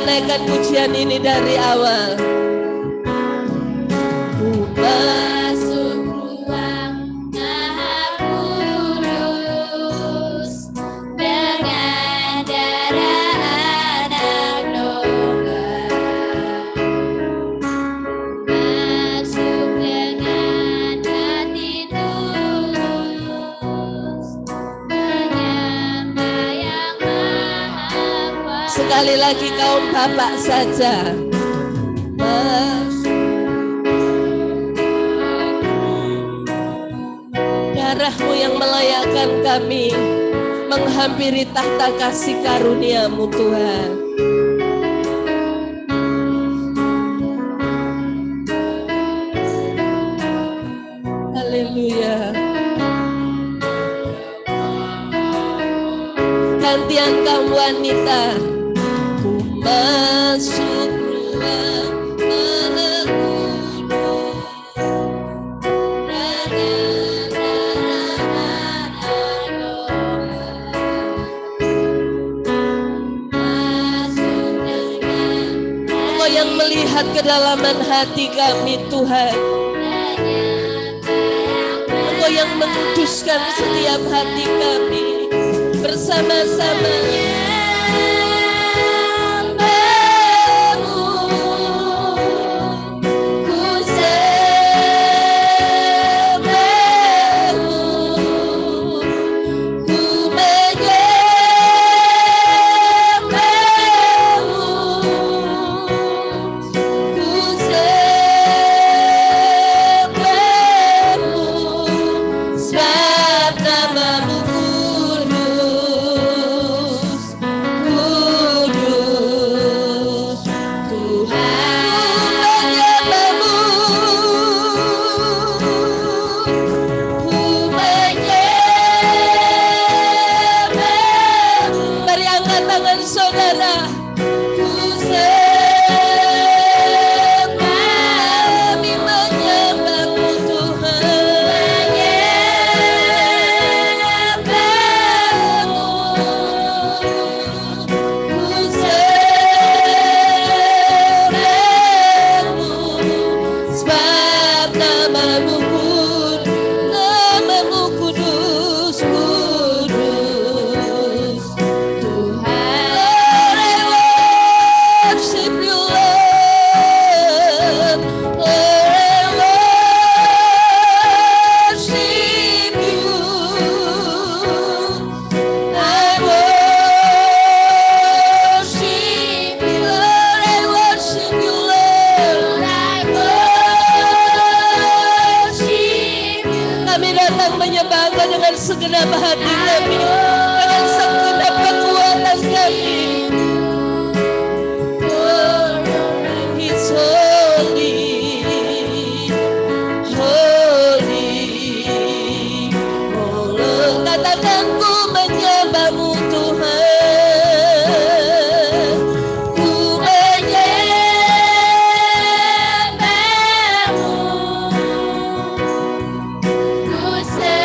naikkan pujian ini dari awal. Ku masuk ruang Maha Kudus dengan darah anak domba. Masuk dengan hati tulus menyembah yang Maha Kuasa. Sekali lagi kaum bapak saja. Darahmu yang melayakkan kami menghampiri tahta kasih karunia-Mu Tuhan. Haleluya. Gantian kaum wanita. Ku masuk ruang Maha Kudus dengan darah anak domba. Masuk dengan Engkau yang melihat kedalaman hati kami Tuhan. Engkau yang menguduskan setiap hati kami. Bersama-sama segenap hati kami, dengan segenap kekuatan kami. He's holy, holy. Oh, katakan ku menyembah-Mu Tuhan, ku menyembah-Mu, ku sembah.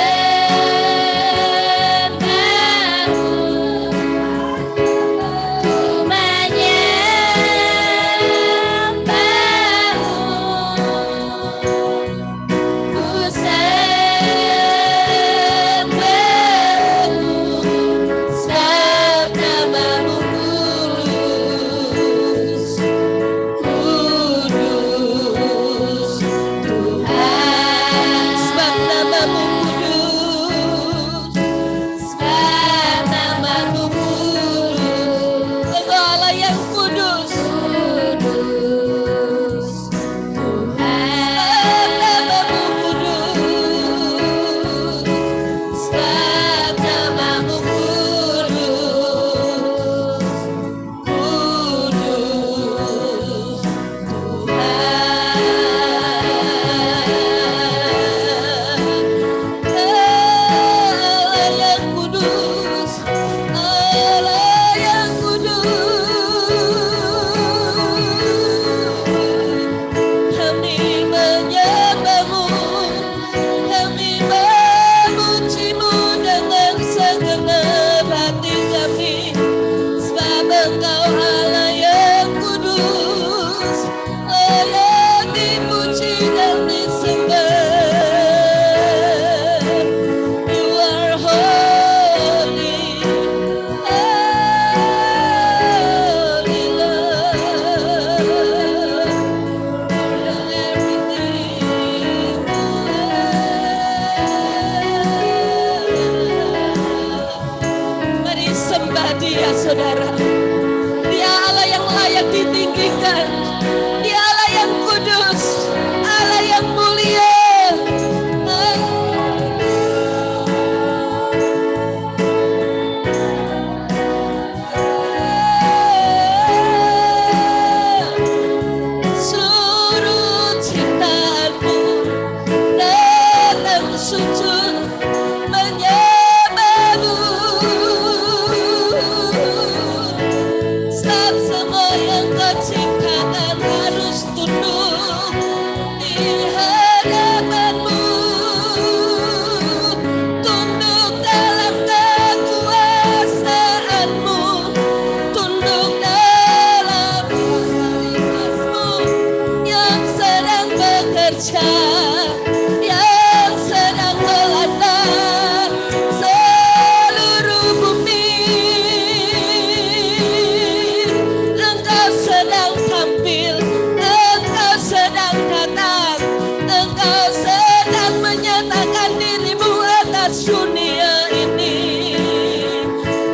saudara. Dia Allah yang layak ditinggikan. Dia Allah yang kudus, Allah yang mulia. Seluruh cintamu datang sujud menyembahmu. Sebab semua yang kau ciptakan harus tunduk di hadapanmu. Tunduk dalam kekuasaanmu, tunduk dalam kuasasmu yang sedang bekerja, yang sedang melanda seluruh bumi. Engkau sedang tampil, Engkau sedang datang, Engkau sedang menyatakan dirimu atas dunia ini.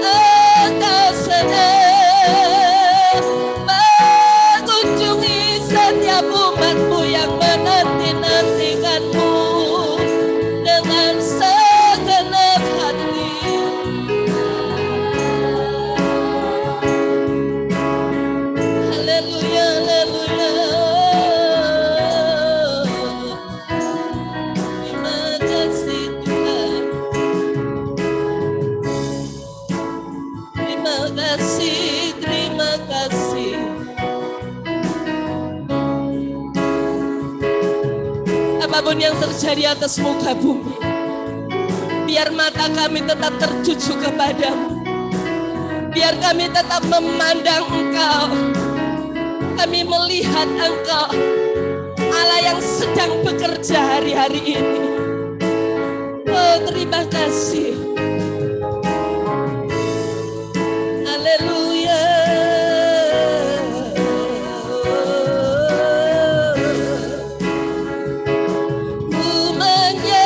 Engkau sedang mengunjungi setiap umatmu yang menanti-nantikanmu dengan segenap hati. Haleluya, haleluya. Terima kasih Tuhan. Terima kasih, terima kasih. Apapun yang terjadi atas muka bumi, biar mata kami tetap tertuju kepadamu. Biar kami tetap memandang Engkau. Kami melihat Engkau, Allah yang sedang bekerja hari-hari ini. Oh, terima kasih. Haleluya. Ku menyembahmu,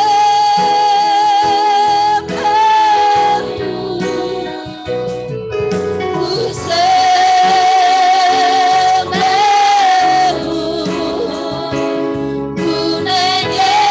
ku sembahmu, ku menyembahmu.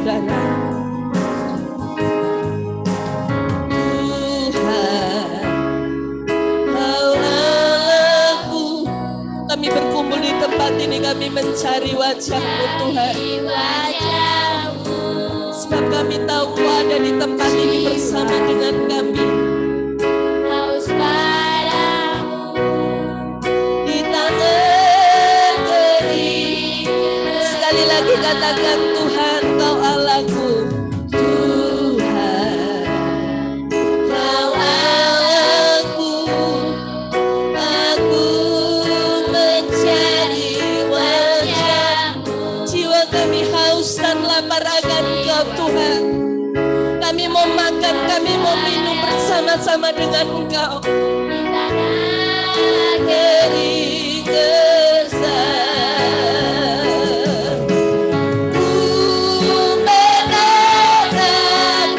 saudara. Kami berkumpul di tempat ini, kami mencari wajah-Mu Tuhan. Sebab kami tahu Kau ada di tempat ini bersama dengan kami. Di tangan kering. Sekali lagi katakan, Tuhan Kau Allahku. Tuhan, kami mau makan, kami mau minum bersama-sama dengan Engkau. Kering kesan, ku menatap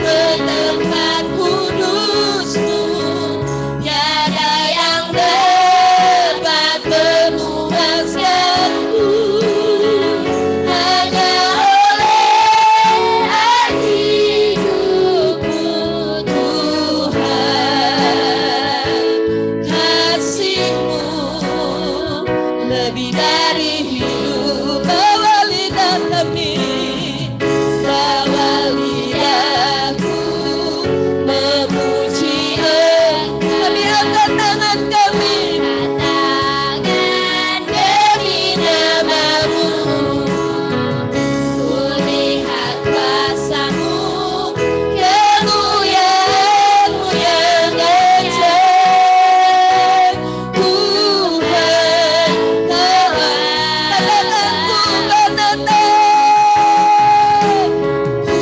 ke tempat kudus-Mu, tiada yang dapat memuaskanku. Lebih dari hidup, bawa lidah kami, bawa lidahku memuji Engkau. Kami angkat tangan kami, nama-Mu, ku lihat kuasa-Mu, kemuliaan-Mu yang ajaib. Tuhan, katakan ku menatap, ku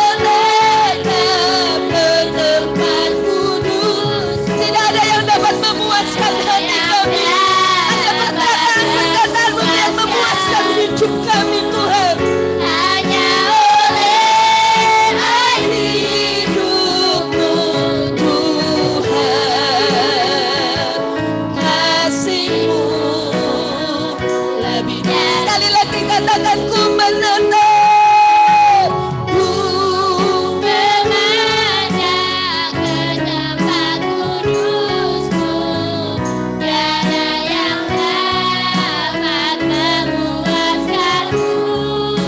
memandang ke tempat kudus-Mu, tiada yang dapat memuaskanku.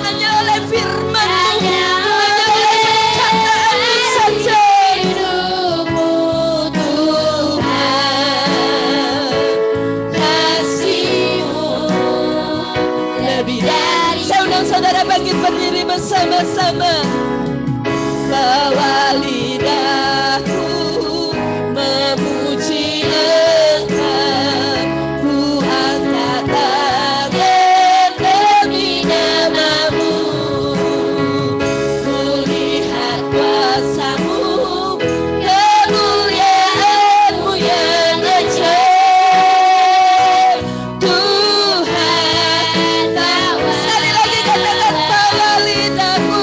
Hanya oleh firman-Mu, hanya oleh perkataan-Mu saja. Hidupmu Tuhan, kasih-Mu lebih dari. Saya undang saudara bangkit berdiri bersama-sama. Bawa lidahku memuji Engkau, ku angkat tangan demi nama-Mu, ku lihat kuasa-Mu, kemuliaan-Mu yang ajaib. Tuhan, sekali lagi katakan, bawa lidahku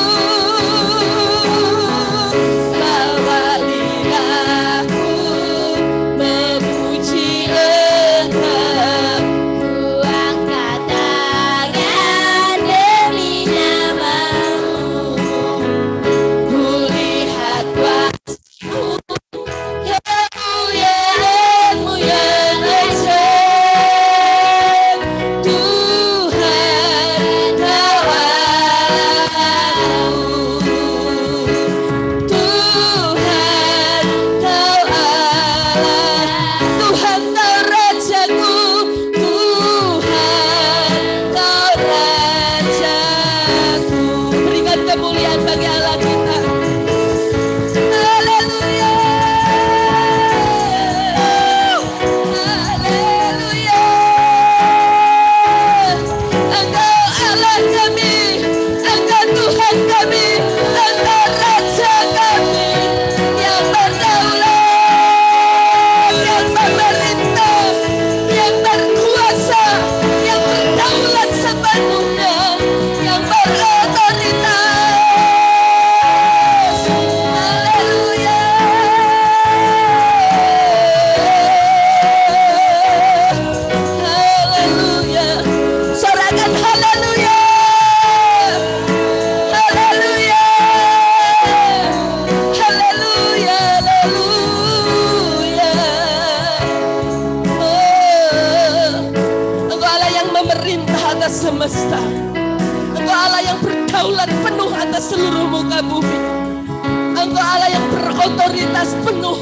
Engkau Allah yang berotoritas penuh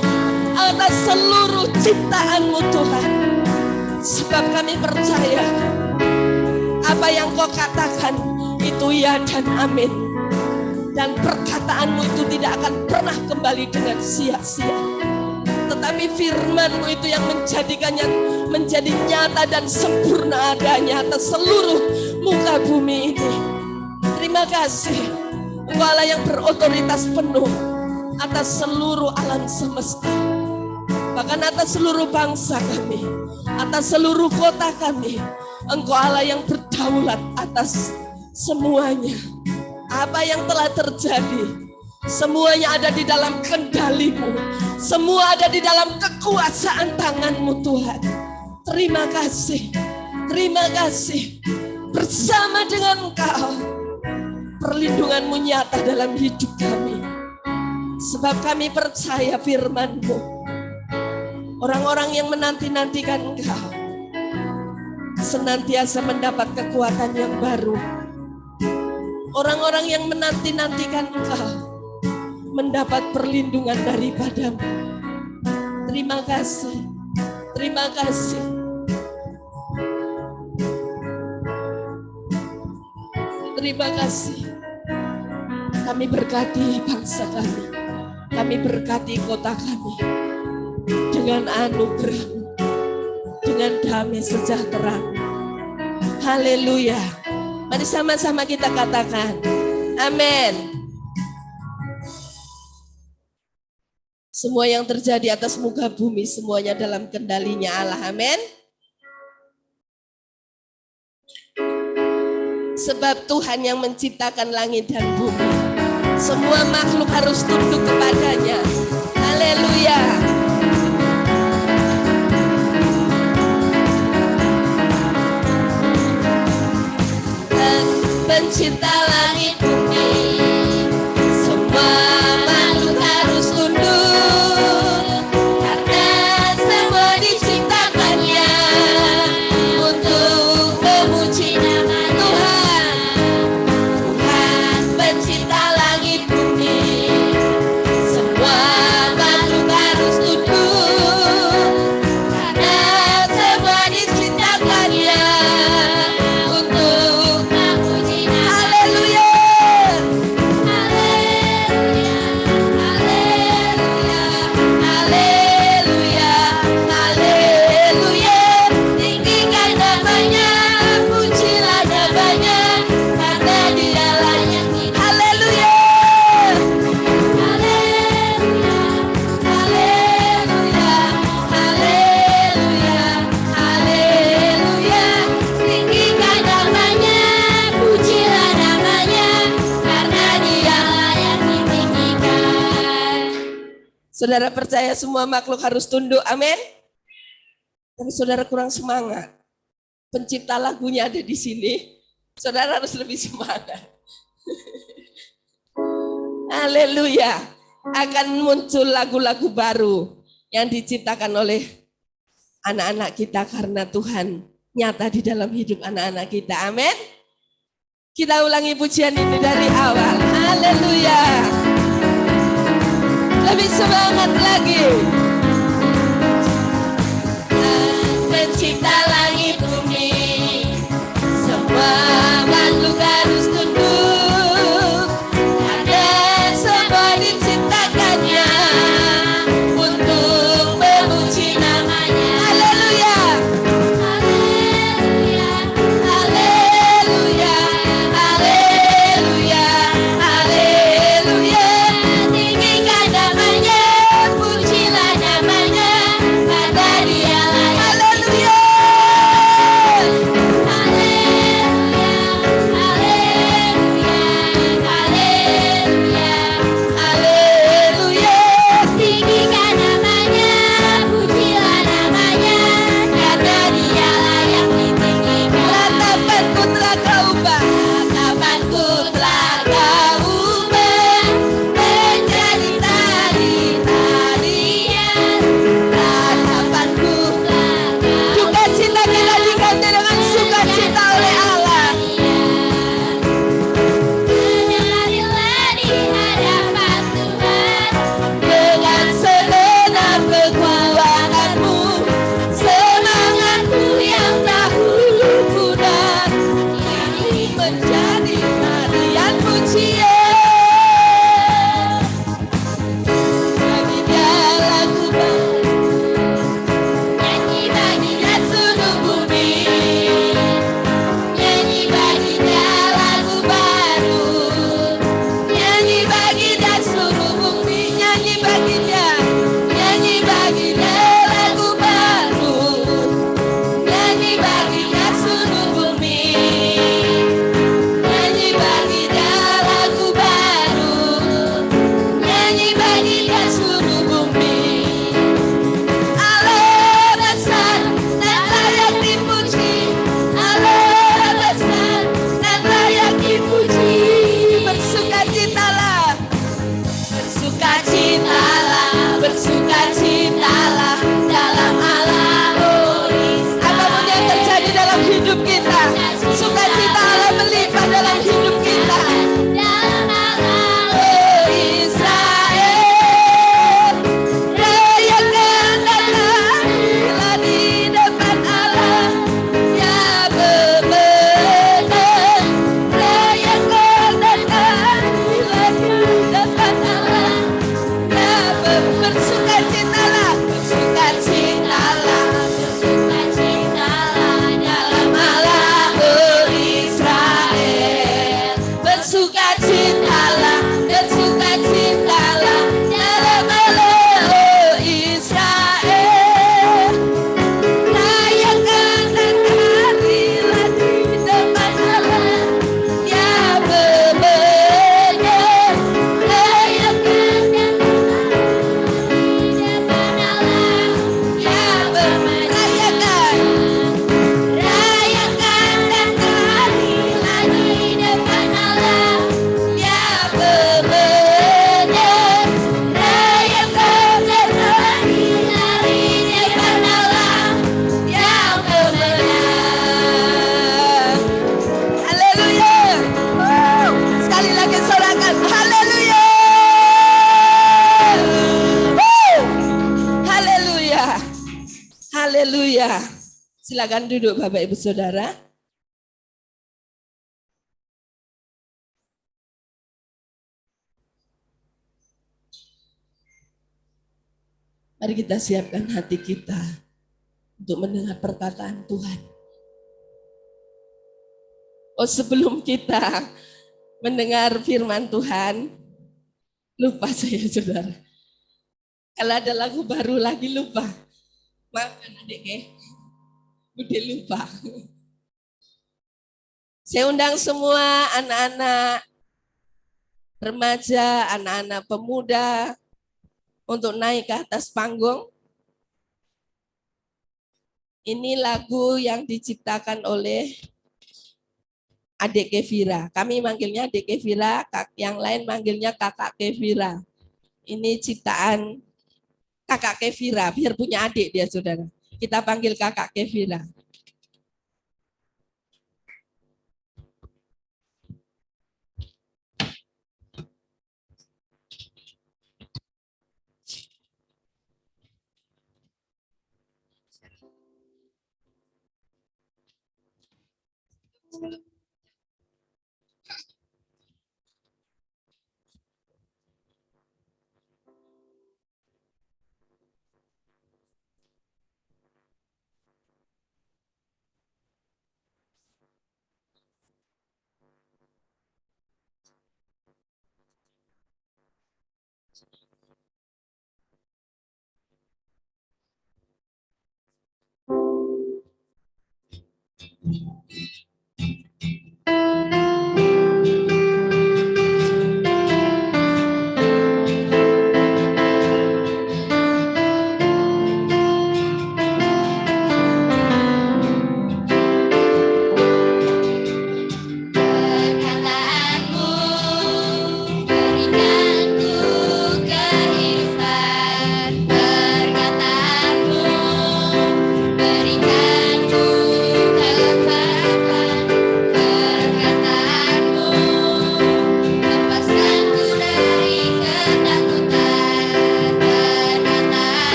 atas seluruh ciptaan-Mu Tuhan. Sebab kami percaya apa yang Kau katakan itu ya dan amin. Dan perkataan-Mu itu tidak akan pernah kembali dengan sia-sia. Tetapi firman-Mu itu yang menjadikannya menjadi nyata dan sempurna adanya atas seluruh muka bumi ini. Terima kasih. Engkau Allah yang berotoritas penuh atas seluruh alam semesta. Bahkan atas seluruh bangsa kami, atas seluruh kota kami. Engkau Allah yang berdaulat atas semuanya. Apa yang telah terjadi, semuanya ada di dalam kendali-Mu. Semua ada di dalam kekuasaan tangan-Mu Tuhan. Terima kasih. Terima kasih. Bersama dengan Engkau, perlindungan-Mu nyata dalam hidup kami. Sebab kami percaya firman-Mu. Orang-orang yang menanti-nantikan Engkau senantiasa mendapat kekuatan yang baru. Orang-orang yang menanti-nantikan Engkau mendapat perlindungan daripada-Mu. Terima kasih. Terima kasih. Terima kasih. Kami berkati bangsa kami. Kami berkati kota kami dengan anugerah-Mu, dengan damai sejahtera. Haleluya. Mari sama-sama kita katakan amin. Semua yang terjadi atas muka bumi, semuanya dalam kendalinya Allah. Amin. Sebab Tuhan yang menciptakan langit dan bumi. Semua makhluk harus tunduk kepadanya. Haleluya. Dan pencipta langit bumi, semua makhluk harus tunduk, karena semua diciptakannya untuk memuji nama Tuhan. Tuhan pencipta langit bumi, semua makhluk harus tunduk, karena semua diciptakannya untuk memuji nama. Haleluya. Haleluya. Haleluya. Tinggikan namanya, pujilah namanya, karena Dia layak. Haleluya. Haleluya. Haleluya. Haleluya. Haleluya. Tinggikan namanya, pujilah namanya, karena Dia layak ditinggikan. Saudara percaya semua makhluk harus tunduk, amin? Tapi saudara kurang semangat. Pencipta lagunya ada di sini. Saudara harus lebih semangat. Haleluya. Akan muncul lagu-lagu baru yang diciptakan oleh anak-anak kita karena Tuhan nyata di dalam hidup anak-anak kita. Amin. Kita ulangi pujian ini dari awal. Haleluya. Lebih semangat lagi. Pencipta langit bumi, semua makhluk harus tunduk, karena semua diciptakannya untuk memuji namanya. Haleluya. Haleluya. Haleluya. Haleluya. Haleluya. Tinggikan namanya, pujilah namanya, karena Dia layak. Haleluya. bersukacitalah, bersukacitalah dalam Allah. Apapun yang terjadi dalam hidup kita, sukacita Allah melimpah dalam hidup kita. Haleluya. Silakan duduk Bapak Ibu Saudara. Mari kita siapkan hati kita untuk mendengar perkataan Tuhan. Oh, sebelum kita mendengar firman Tuhan, lupa saya Saudara. Kalau ada lagu baru lagi lupa. Maafkan adik ya, udah lupa. Saya undang semua anak-anak remaja, anak-anak pemuda untuk naik ke atas panggung. Ini lagu yang diciptakan oleh Adik Kevira. Kami manggilnya Adik Kevira, yang lain manggilnya Kakak Kevira. Ini ciptaan Kakak Kevira, biar punya adik dia Saudara. Kita panggil Kakak Kevira.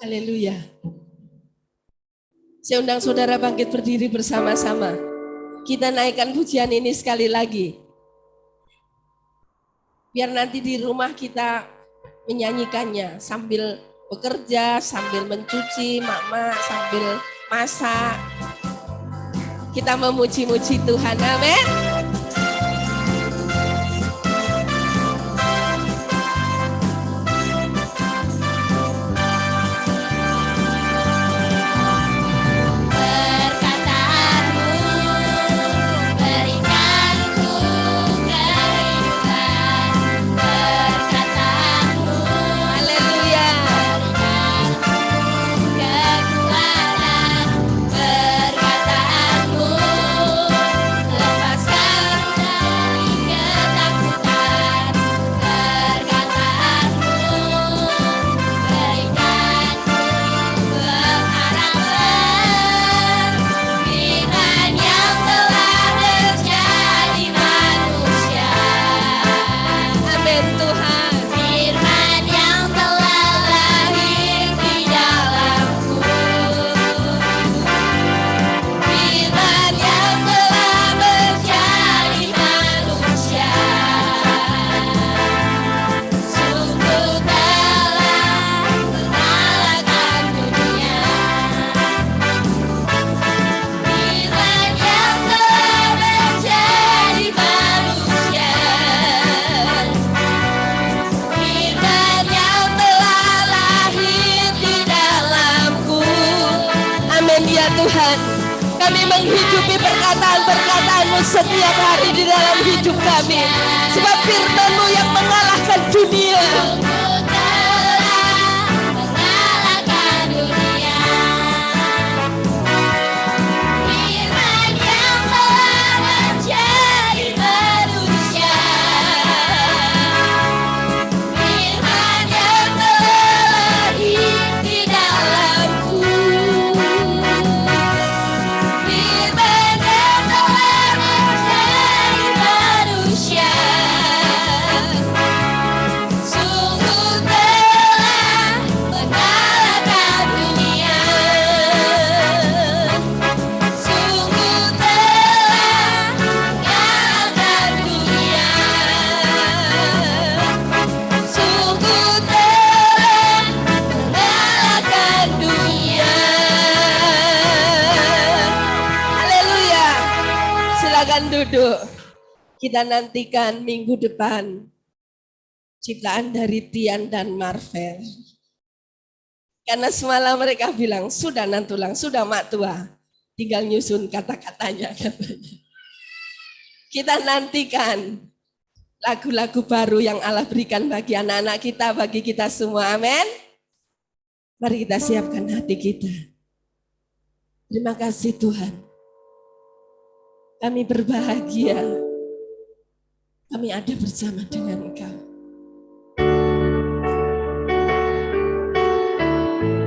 Haleluya. Saya undang saudara bangkit berdiri bersama-sama. Kita naikkan pujian ini sekali lagi. Biar nanti di rumah kita menyanyikannya sambil bekerja, sambil mencuci, mama sambil masak. Kita memuji-muji Tuhan, amin. Tuhan, kami menghidupi perkataan-perkataan-Mu setiap hari di dalam hidup kami. Sebab firman-Mu yang mengalahkan dunia. Duduk. Kita nantikan minggu depan ciptaan dari Tian dan Marvel. Karena semalam mereka bilang, sudah nantulang, sudah mak tua. Tinggal nyusun kata-katanya. Kita nantikan lagu-lagu baru yang Allah berikan bagi anak-anak kita, bagi kita semua. Amin. Mari kita siapkan hati kita. Terima kasih Tuhan. Kami berbahagia, kami ada bersama dengan Engkau.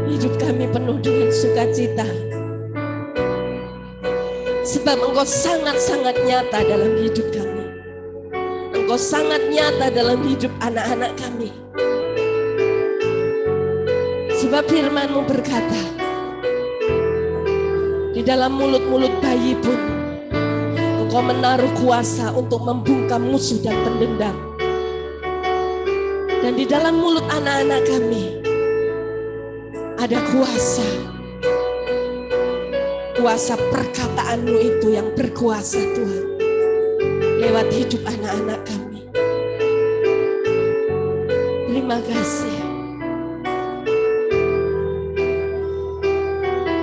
Hidup kami penuh dengan sukacita, sebab Engkau sangat-sangat nyata dalam hidup kami. Engkau sangat nyata dalam hidup anak-anak kami. Sebab firman-Mu berkata, di dalam mulut-mulut bayi pun Engkau menaruh kuasa untuk membungkam musuh dan pendendam. Dan di dalam mulut anak-anak kami ada kuasa. Kuasa perkataan-Mu itu yang berkuasa Tuhan. Lewat hidup anak-anak kami. Terima kasih.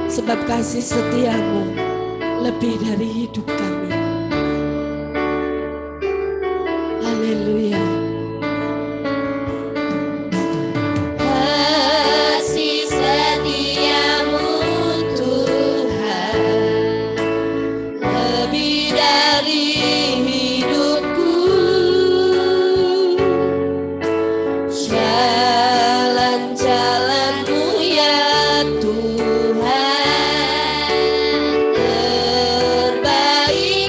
Sebab kasih setia-Mu lebih dari hidup kami. Haleluya. Kasih setia-Mu Tuhan lebih dari hidupku. Jalan-jalan-Mu ya Tuhan terbaik.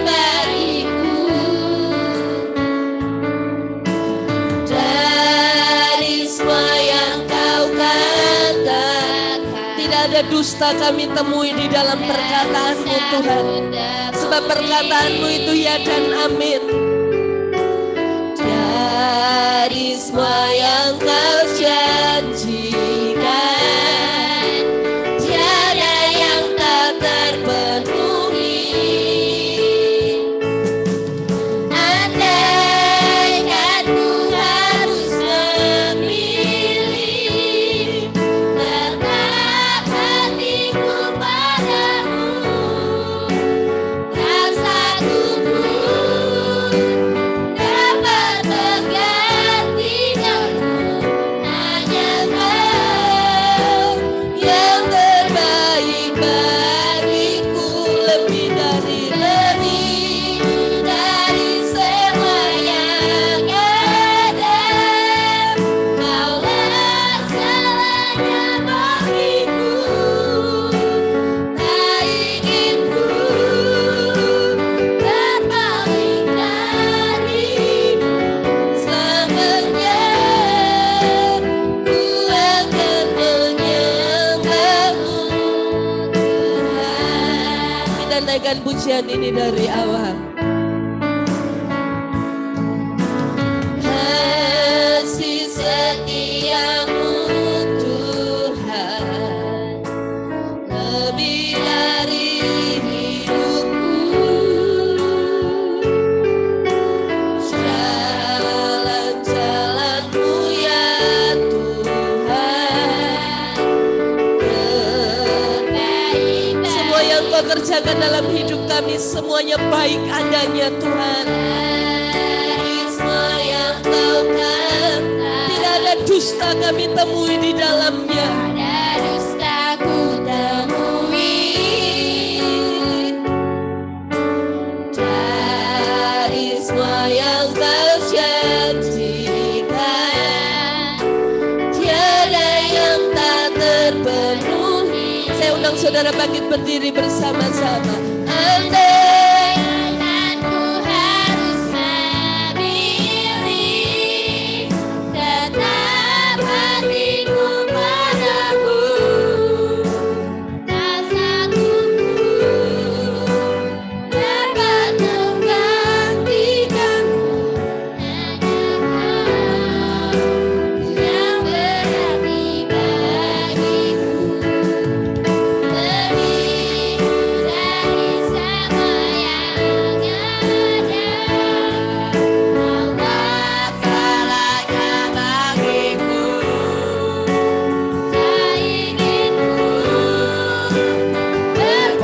dusta kami temui di dalam perkataan-Mu Tuhan. Sebab perkataan-Mu itu ya dan amin. Dari semua yang Kau janjikan, tiada yang tak terpenuhi. Andaikan ku harus memilih, tetap hatiku padamu, tak satu pun dapat menggantikanmu. Hanya Kau yang terbaik bagiku, lebih dari semua yang ada. Kaulah segalanya bagiku, tak ingin ku berpaling darimu. Selamanya ku akan menyembah-Mu Tuhan. Kita naikkan pujian ini dari awal. Kasih setia-Mu Tuhan, lebih dari hidupku. Jalan-jalan-Mu ya Tuhan, terbaik. Semua yang Kau kerjakan dalam hidup kami, semuanya baik adanya Tuhan. Semua yang Kau kan, tidak ada dusta kami temui di dalamnya. Ada dusta ku temui. Dari semua yang Kau janjikan, tiada yang tak terpenuhi. Saya undang saudara bangkit berdiri bersama-sama. Andaikan ku harus memilih, tetap hatiku padamu, tak satu pun dapat menggantikanmu. Hanya Kau yang berarti bagiku, lebih dari semua yang ada. Allah segalanya bagiku, tak ingin ku berpaling darimu.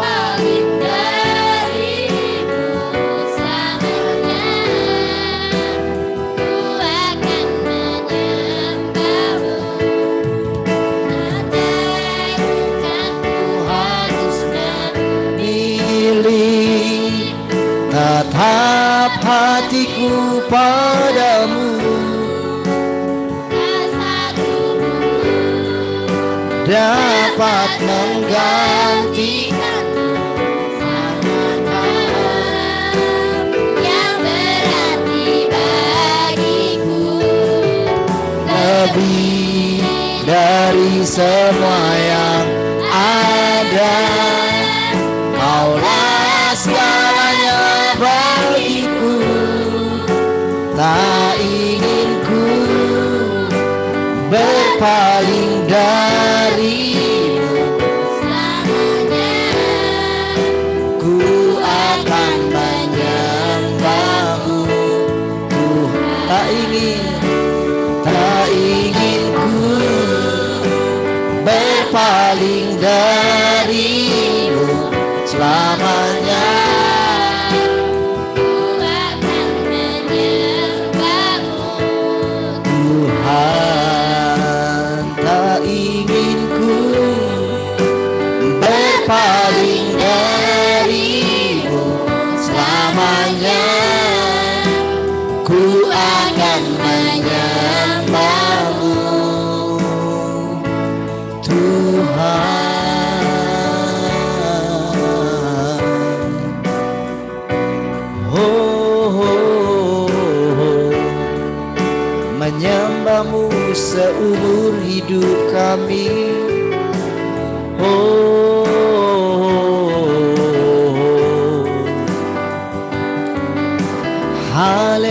Selamanya ku akan menyembah-Mu. Andaikan ku harus Milih tetap hatiku padamu, tak satu pun dapat menggantikanmu. yang berarti bagiku, Lebih dari semua yang ada. Kaulah segalanya bagiku, tak ingin ku berpaling darimu. selamanya Ku akan menyembah-Mu Tuhan. Tak ingin ku berpaling darimu selamanya. ku akan menyembah-Mu Tuhan, tak ingin ku berpaling darimu selamanya. Ku akan menyembah-Mu menyembah-Mu seumur hidup kami. Oh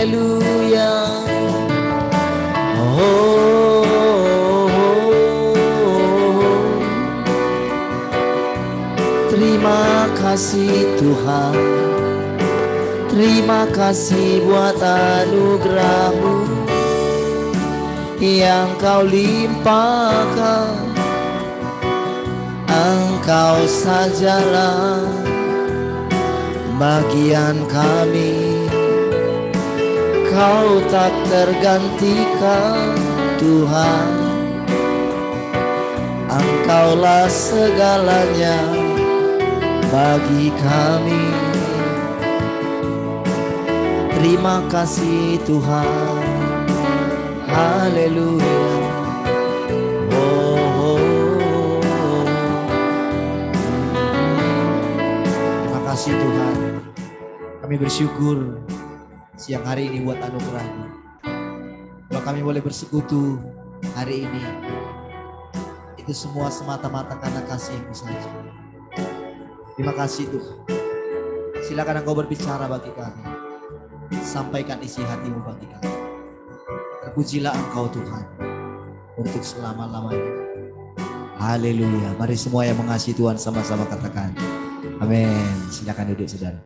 haleluya. Oh, terima kasih Tuhan, terima kasih buat anugerah-Mu yang Kau limpahkan. Engkau sajalah bagian kami, Kau tak tergantikan Tuhan. Engkaulah segalanya bagi kami. Terima kasih Tuhan, haleluya. Terima kasih Tuhan. Kami bersyukur siang hari ini buat anugerah-Mu. Kalau kami boleh bersekutu hari ini, itu semua semata-mata karena kasih-Mu saja. Terima kasih Tuhan. Silakan Engkau berbicara bagi kami. Sampaikan isi hati-Mu bagi kami. Terpujilah Engkau Tuhan untuk selama-lamanya. Haleluya. Mari semua yang mengasihi Tuhan sama-sama katakan amin. Silakan duduk saudara.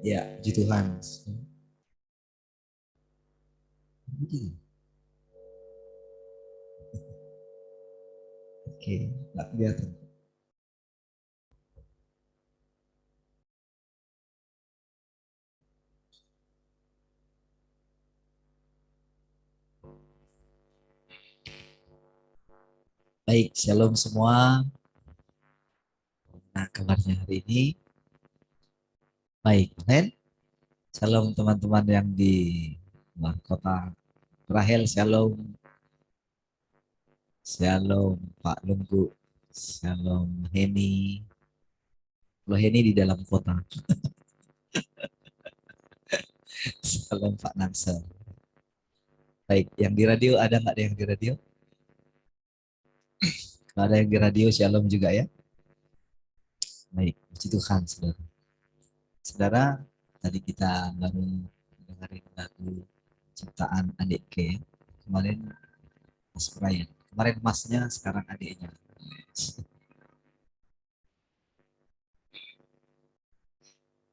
Ya, puji Tuhan. Oke, nggak kelihatan. Baik, shalom semua. Nah, kabarnya hari ini baik, kan? Shalom teman-teman yang di luar kota. Rahel, shalom. Shalom Pak Lunggu. Shalom Heni. Kalau Heni di dalam kota. Shalom Pak Nansel. Baik, yang di radio ada nggak yang di radio? Kalau ada yang di radio, shalom juga ya. Baik, puji Tuhan, saudara. Saudara, tadi kita baru dengerin lagu ciptaan adik K. Kemarin Mas Brian. Kemarin masnya, sekarang adiknya.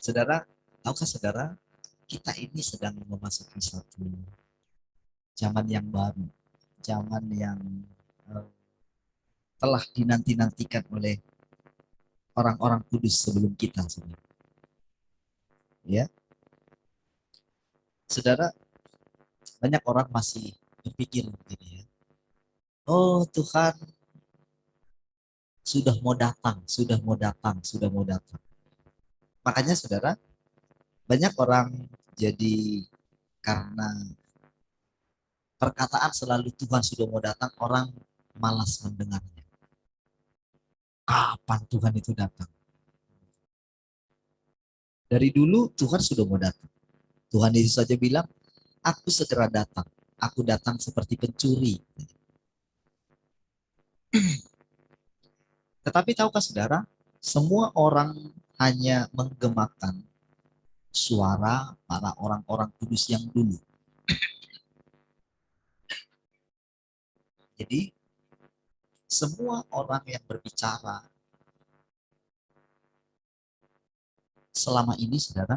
Saudara, tahukah saudara, kita ini sedang memasuki satu zaman yang baru. Zaman yang telah dinanti-nantikan oleh orang-orang kudus sebelum kita, saudara. Ya, saudara, banyak orang masih berpikir begini ya. Oh Tuhan, sudah mau datang, sudah mau datang, sudah mau datang. Makanya saudara, banyak orang jadi karena perkataan selalu Tuhan sudah mau datang, orang malas mendengarnya. Kapan Tuhan itu datang? Dari dulu Tuhan sudah mau datang. Tuhan Yesus saja bilang, aku segera datang. Aku datang seperti pencuri. Tetapi tahukah saudara, semua orang hanya menggemakan suara para orang-orang kudus yang dulu. Jadi, semua orang yang berbicara selama ini, saudara,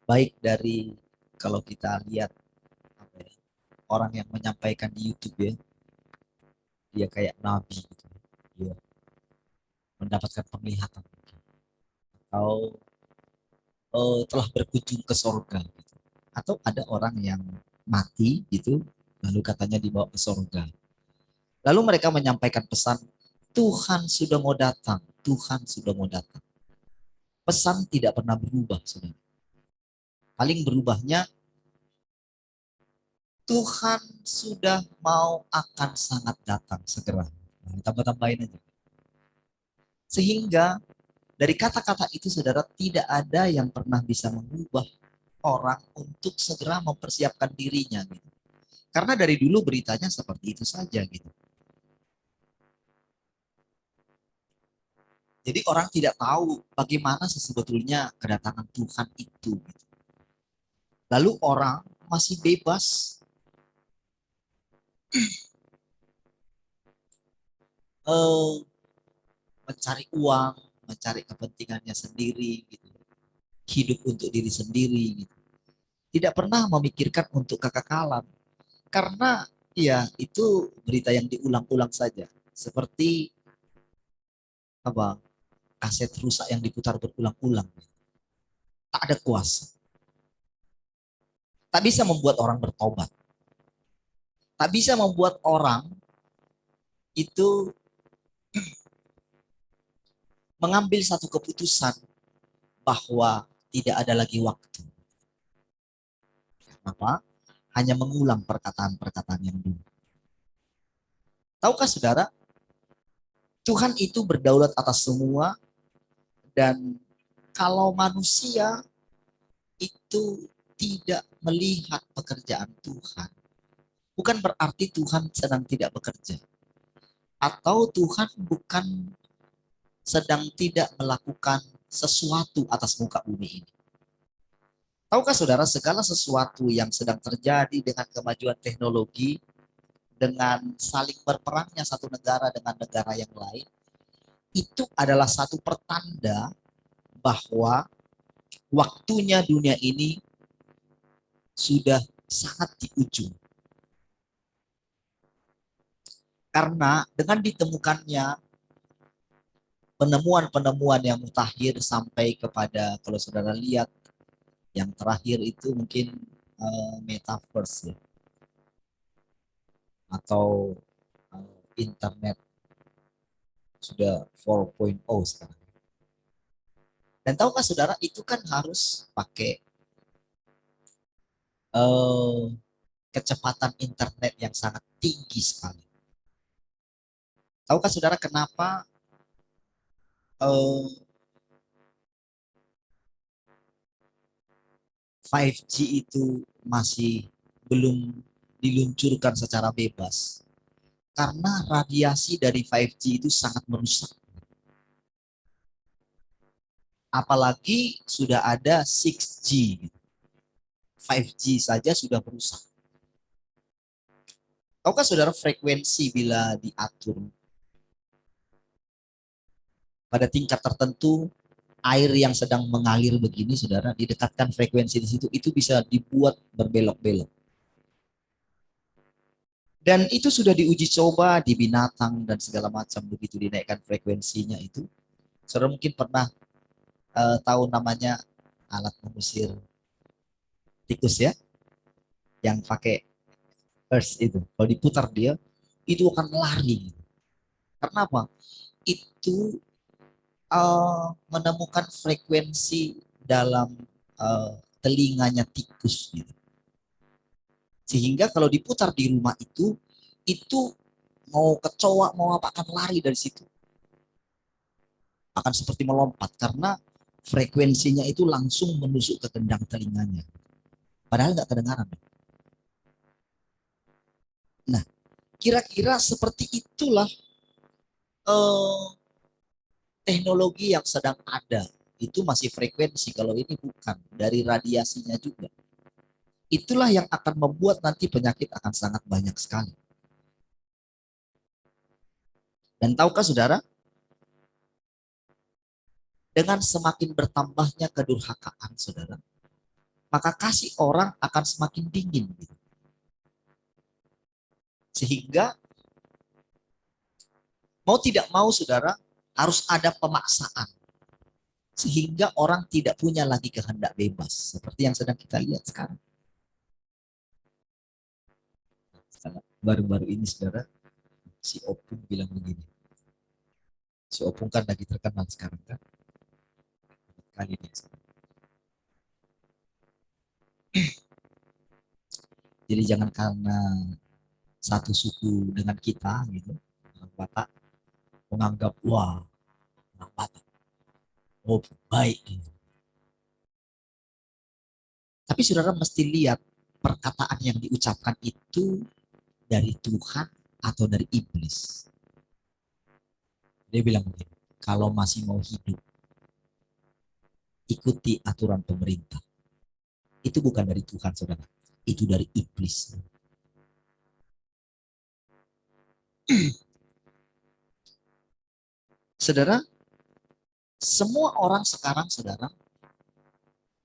baik dari kalau kita lihat orang yang menyampaikan di YouTube ya, dia kayak nabi gitu, dia mendapatkan penglihatan atau telah berkunjung ke sorga gitu. Atau ada orang yang mati gitu, lalu katanya dibawa ke sorga. Lalu mereka menyampaikan pesan, Tuhan sudah mau datang, Tuhan sudah mau datang. Pesan tidak pernah berubah, saudara. Paling berubahnya, Tuhan sudah mau akan sangat datang segera. Nah, tambah-tambahin aja. Sehingga dari kata-kata itu, saudara, tidak ada yang pernah bisa mengubah orang untuk segera mempersiapkan dirinya. Gitu. Karena dari dulu beritanya seperti itu saja gitu. Jadi orang tidak tahu bagaimana sebetulnya kedatangan Tuhan itu. Gitu. Lalu orang masih bebas eh, mencari uang, mencari kepentingannya sendiri, gitu. Hidup untuk diri sendiri. Gitu. Tidak pernah memikirkan untuk kekekalan. Karena ya itu berita yang diulang-ulang saja. Seperti apa kaset rusak yang diputar berulang-ulang. Tak ada kuasa. Tak bisa membuat orang bertobat. Tak bisa membuat orang itu mengambil satu keputusan bahwa tidak ada lagi waktu. Kenapa? Hanya mengulang perkataan-perkataan yang dulu. Tahukah saudara, Tuhan itu berdaulat atas semua dan kalau manusia itu tidak melihat pekerjaan Tuhan, bukan berarti Tuhan sedang tidak bekerja. Atau Tuhan bukan sedang tidak melakukan sesuatu atas muka bumi ini. Tahukah saudara, segala sesuatu yang sedang terjadi dengan kemajuan teknologi, dengan saling berperangnya satu negara dengan negara yang lain, itu adalah satu pertanda bahwa waktunya dunia ini sudah sangat di ujung. Karena dengan ditemukannya penemuan-penemuan yang mutakhir sampai kepada, kalau saudara lihat, yang terakhir itu mungkin metaverse ya, atau internet sudah 4.0 sekarang. Dan tahukah saudara, itu kan harus pakai eh, kecepatan internet yang sangat tinggi sekali. Tahukah saudara kenapa 5G itu masih belum diluncurkan secara bebas? Karena radiasi dari 5G itu sangat merusak. Apalagi sudah ada 6G. 5G saja sudah merusak. Tahukah saudara, frekuensi bila diatur pada tingkat tertentu, air yang sedang mengalir begini, saudara, didekatkan frekuensi di situ, itu bisa dibuat berbelok-belok. Dan itu sudah diuji coba di binatang dan segala macam, begitu dinaikkan frekuensinya itu. Saudara mungkin pernah tahu namanya alat mengusir tikus ya, yang pakai earth itu. Kalau diputar dia, itu akan lari. Karena apa? Itu menemukan frekuensi dalam telinganya tikus gitu. Sehingga kalau diputar di rumah itu mau kecoa mau apa akan lari dari situ. Akan seperti melompat karena frekuensinya itu langsung menusuk ke gendang telinganya. Padahal nggak kedengaran. Nah, kira-kira seperti itulah eh, teknologi yang sedang ada. Itu masih frekuensi, kalau ini bukan. Dari radiasinya juga. Itulah yang akan membuat nanti penyakit akan sangat banyak sekali. Dan tahukah saudara, dengan semakin bertambahnya kedurhakaan saudara, maka kasih orang akan semakin dingin. Sehingga mau tidak mau saudara, harus ada pemaksaan. Sehingga orang tidak punya lagi kehendak bebas. Seperti yang sedang kita lihat sekarang. Baru-baru ini saudara, si Opung bilang begini. Si Opung kan lagi terkenal sekarang kan. Kali ini. Jadi jangan karena satu suku dengan kita gitu, orang Batak menganggap wah orang Batak baik gitu. Tapi saudara mesti lihat perkataan yang diucapkan itu dari Tuhan atau dari iblis. Dia bilang begini, kalau masih mau hidup, ikuti aturan pemerintah. Itu bukan dari Tuhan, saudara. Itu dari iblis. Saudara, semua orang sekarang, saudara,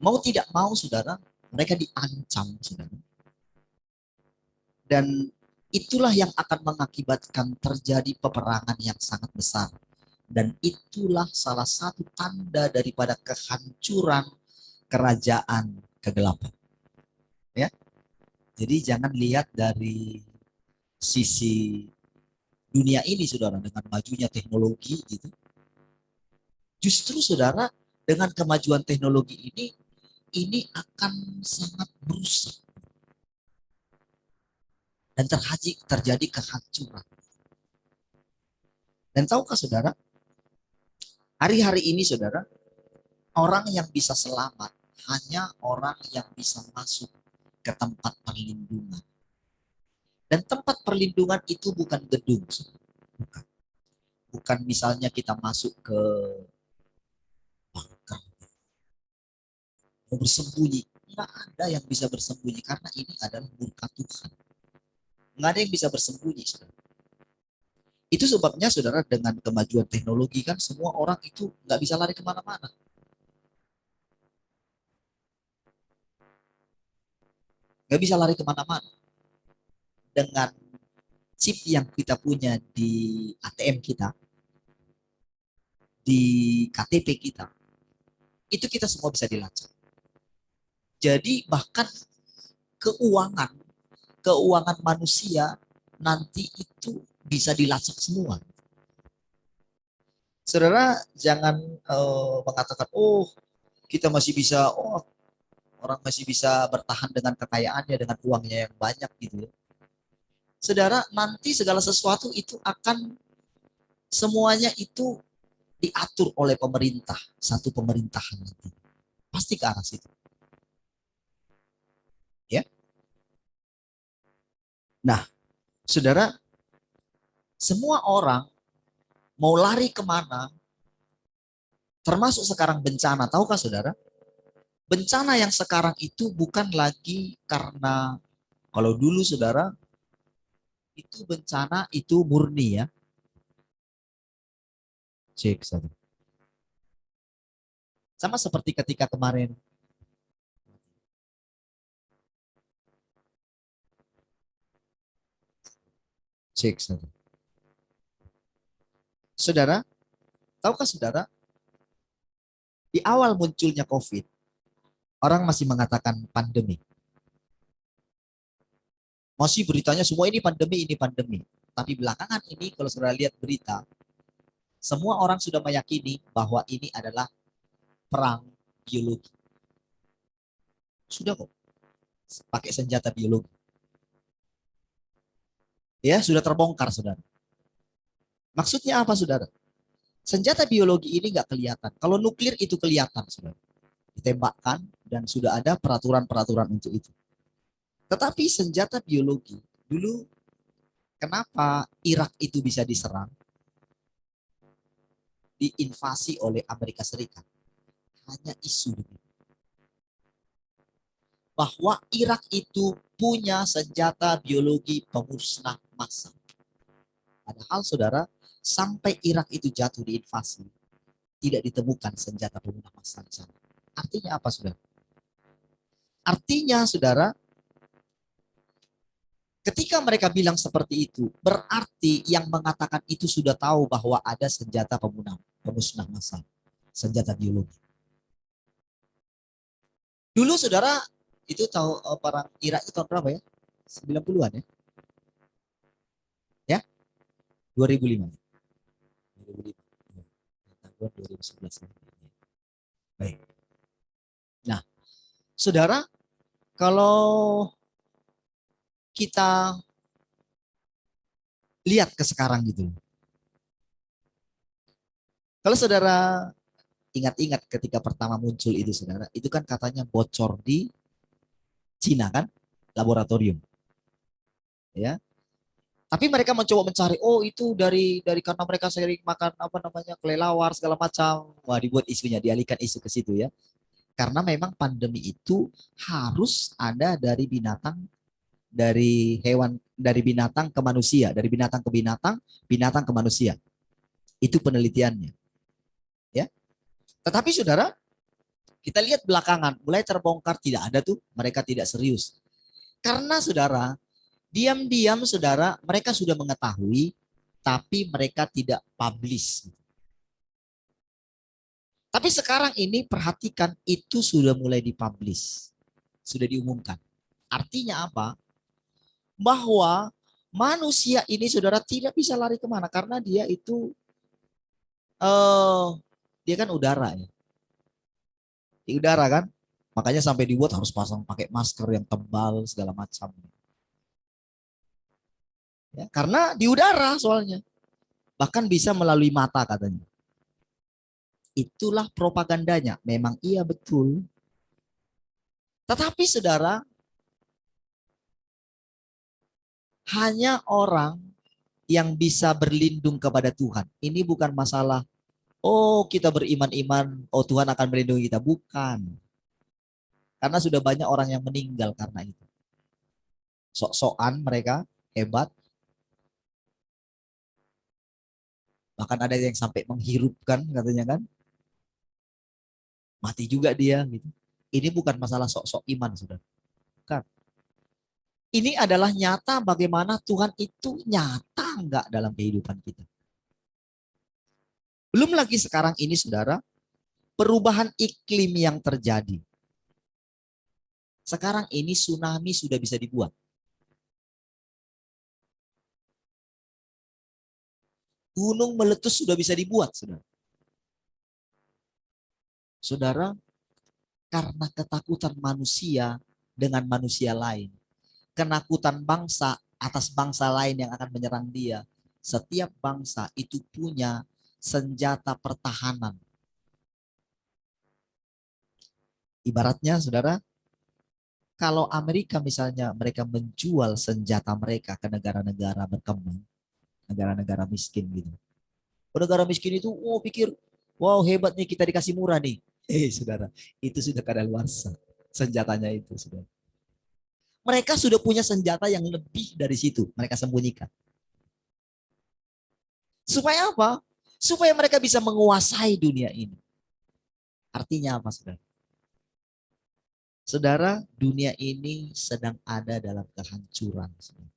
mau tidak mau, saudara, mereka diancam, saudara. Dan itulah yang akan mengakibatkan terjadi peperangan yang sangat besar. Dan itulah salah satu tanda daripada kehancuran kerajaan kegelapan. Ya. Jadi jangan lihat dari sisi dunia ini, saudara, dengan majunya teknologi gitu. Justru, saudara, dengan kemajuan teknologi ini akan sangat merusak dan terjadi kehancuran. Dan tahukah, saudara, hari-hari ini, saudara, orang yang bisa selamat hanya orang yang bisa masuk ke tempat perlindungan. Dan tempat perlindungan itu bukan gedung, bukan. Bukan misalnya kita masuk ke bunker, mau bersembunyi. Nggak ada yang bisa bersembunyi karena ini adalah murka Tuhan. Nggak ada yang bisa bersembunyi, saudara. Itu sebabnya, saudara, dengan kemajuan teknologi kan semua orang itu nggak bisa lari kemana-mana. Nggak bisa lari kemana-mana. Dengan chip yang kita punya di ATM kita, di KTP kita, itu kita semua bisa dilacak. Jadi bahkan keuangan manusia nanti itu bisa dilacak semua. Saudara, jangan mengatakan, oh kita masih bisa, orang masih bisa bertahan dengan kekayaannya, dengan uangnya yang banyak gitu ya. Saudara, nanti segala sesuatu itu akan semuanya itu diatur oleh pemerintah, satu pemerintahan nanti. Pasti ke arah situ. Ya. Nah, saudara, semua orang mau lari kemana, termasuk sekarang bencana. Tahukah, saudara? Bencana yang sekarang itu bukan lagi karena, kalau dulu, saudara, itu bencana itu murni ya. Cek satu. Sama seperti ketika kemarin cek satu. Saudara, tahukah, saudara, di awal munculnya COVID, orang masih mengatakan pandemi. Masih beritanya semua ini pandemi, ini pandemi. Tapi belakangan ini kalau saudara lihat berita, semua orang sudah meyakini bahwa ini adalah perang biologi. Sudah kok, pakai senjata biologi. Ya, sudah terbongkar, saudara. Maksudnya apa, saudara? Senjata biologi ini nggak kelihatan. Kalau nuklir itu kelihatan, saudara. Ditembakkan dan sudah ada peraturan-peraturan untuk itu. Tetapi senjata biologi, dulu kenapa Irak itu bisa diserang? Diinvasi oleh Amerika Serikat. Hanya isu bahwa Irak itu punya senjata biologi pemusnah massal. Padahal, saudara, sampai Irak itu jatuh diinvasi, tidak ditemukan senjata pemusnah massal di sana. Artinya apa, saudara? Artinya, saudara, ketika mereka bilang seperti itu, berarti yang mengatakan itu sudah tahu bahwa ada senjata pemusnah massal, senjata biologi. Dulu, saudara, itu tahu perang Irak itu tahun berapa ya? 90-an ya? Ya? 2005. 2005. Tahun 2011. Baik. Nah, saudara, kalau kita lihat ke sekarang gitu. Kalau saudara ingat-ingat ketika pertama muncul itu, saudara, itu kan katanya bocor di Cina kan? laboratorium. Ya. Tapi mereka mencoba mencari, oh itu dari karena mereka sering makan apa namanya kelelawar segala macam. Wah, dibuat isunya, dialihkan isu ke situ ya. Karena memang pandemi itu harus ada dari binatang, dari hewan, dari binatang ke manusia, dari binatang ke binatang, binatang ke manusia. Itu penelitiannya. Ya. Tetapi saudara, kita lihat belakangan mulai terbongkar tidak ada tuh, mereka tidak serius. Karena saudara, diam-diam saudara, mereka sudah mengetahui, tapi mereka tidak publish. Tapi sekarang ini perhatikan, itu sudah mulai dipublish. Sudah diumumkan. Artinya apa? Bahwa manusia ini saudara tidak bisa lari kemana. Karena dia itu, dia kan udara ya. Di udara kan. Makanya sampai dibuat harus pasang pakai masker yang tebal segala macam. Ya, karena di udara soalnya. Bahkan bisa melalui mata katanya. Itulah propagandanya. Memang iya betul. Tetapi saudara, hanya orang yang bisa berlindung kepada Tuhan. Ini bukan masalah, oh kita beriman-iman, oh Tuhan akan melindungi kita. Bukan. Karena sudah banyak orang yang meninggal karena itu. Sok-sokan mereka, hebat. Bahkan ada yang sampai menghirupkan katanya kan. Mati juga dia. Gitu. Ini bukan masalah sok-sok iman, saudara. Bukan. Ini adalah nyata bagaimana Tuhan itu nyata enggak dalam kehidupan kita. Belum lagi sekarang ini saudara, perubahan iklim yang terjadi. Sekarang ini tsunami sudah bisa dibuat. Gunung meletus sudah bisa dibuat, saudara. Saudara, karena ketakutan manusia dengan manusia lain. Kenakutan bangsa atas bangsa lain yang akan menyerang dia. Setiap bangsa itu punya senjata pertahanan. Ibaratnya, saudara, kalau Amerika misalnya mereka menjual senjata mereka ke negara-negara berkembang, negara-negara miskin gitu. Negara miskin itu, pikir, wow hebat nih kita dikasih murah nih. Saudara, itu sudah kadaluarsa senjatanya itu, saudara. Mereka sudah punya senjata yang lebih dari situ, mereka sembunyikan. Supaya apa? Supaya mereka bisa menguasai dunia ini. Artinya apa, saudara? Saudara, dunia ini sedang ada dalam kehancuran. Saudara.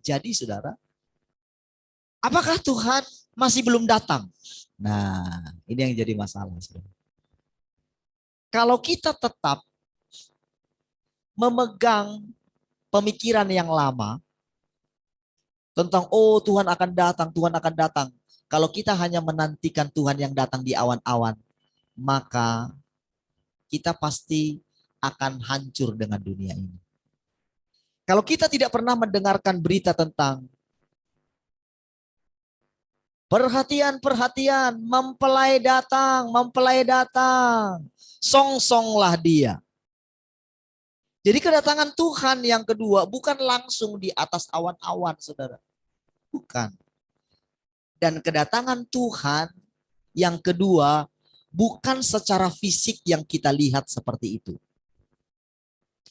Jadi, saudara, apakah Tuhan masih belum datang? Nah, ini yang jadi masalah, saudara. Kalau kita tetap memegang pemikiran yang lama tentang Tuhan akan datang, Tuhan akan datang. Kalau kita hanya menantikan Tuhan yang datang di awan-awan, maka kita pasti akan hancur dengan dunia ini. Kalau kita tidak pernah mendengarkan berita tentang perhatian, mempelai datang, song-songlah dia. Jadi kedatangan Tuhan yang kedua bukan langsung di atas awan-awan, saudara. Bukan. Dan kedatangan Tuhan yang kedua bukan secara fisik yang kita lihat seperti itu.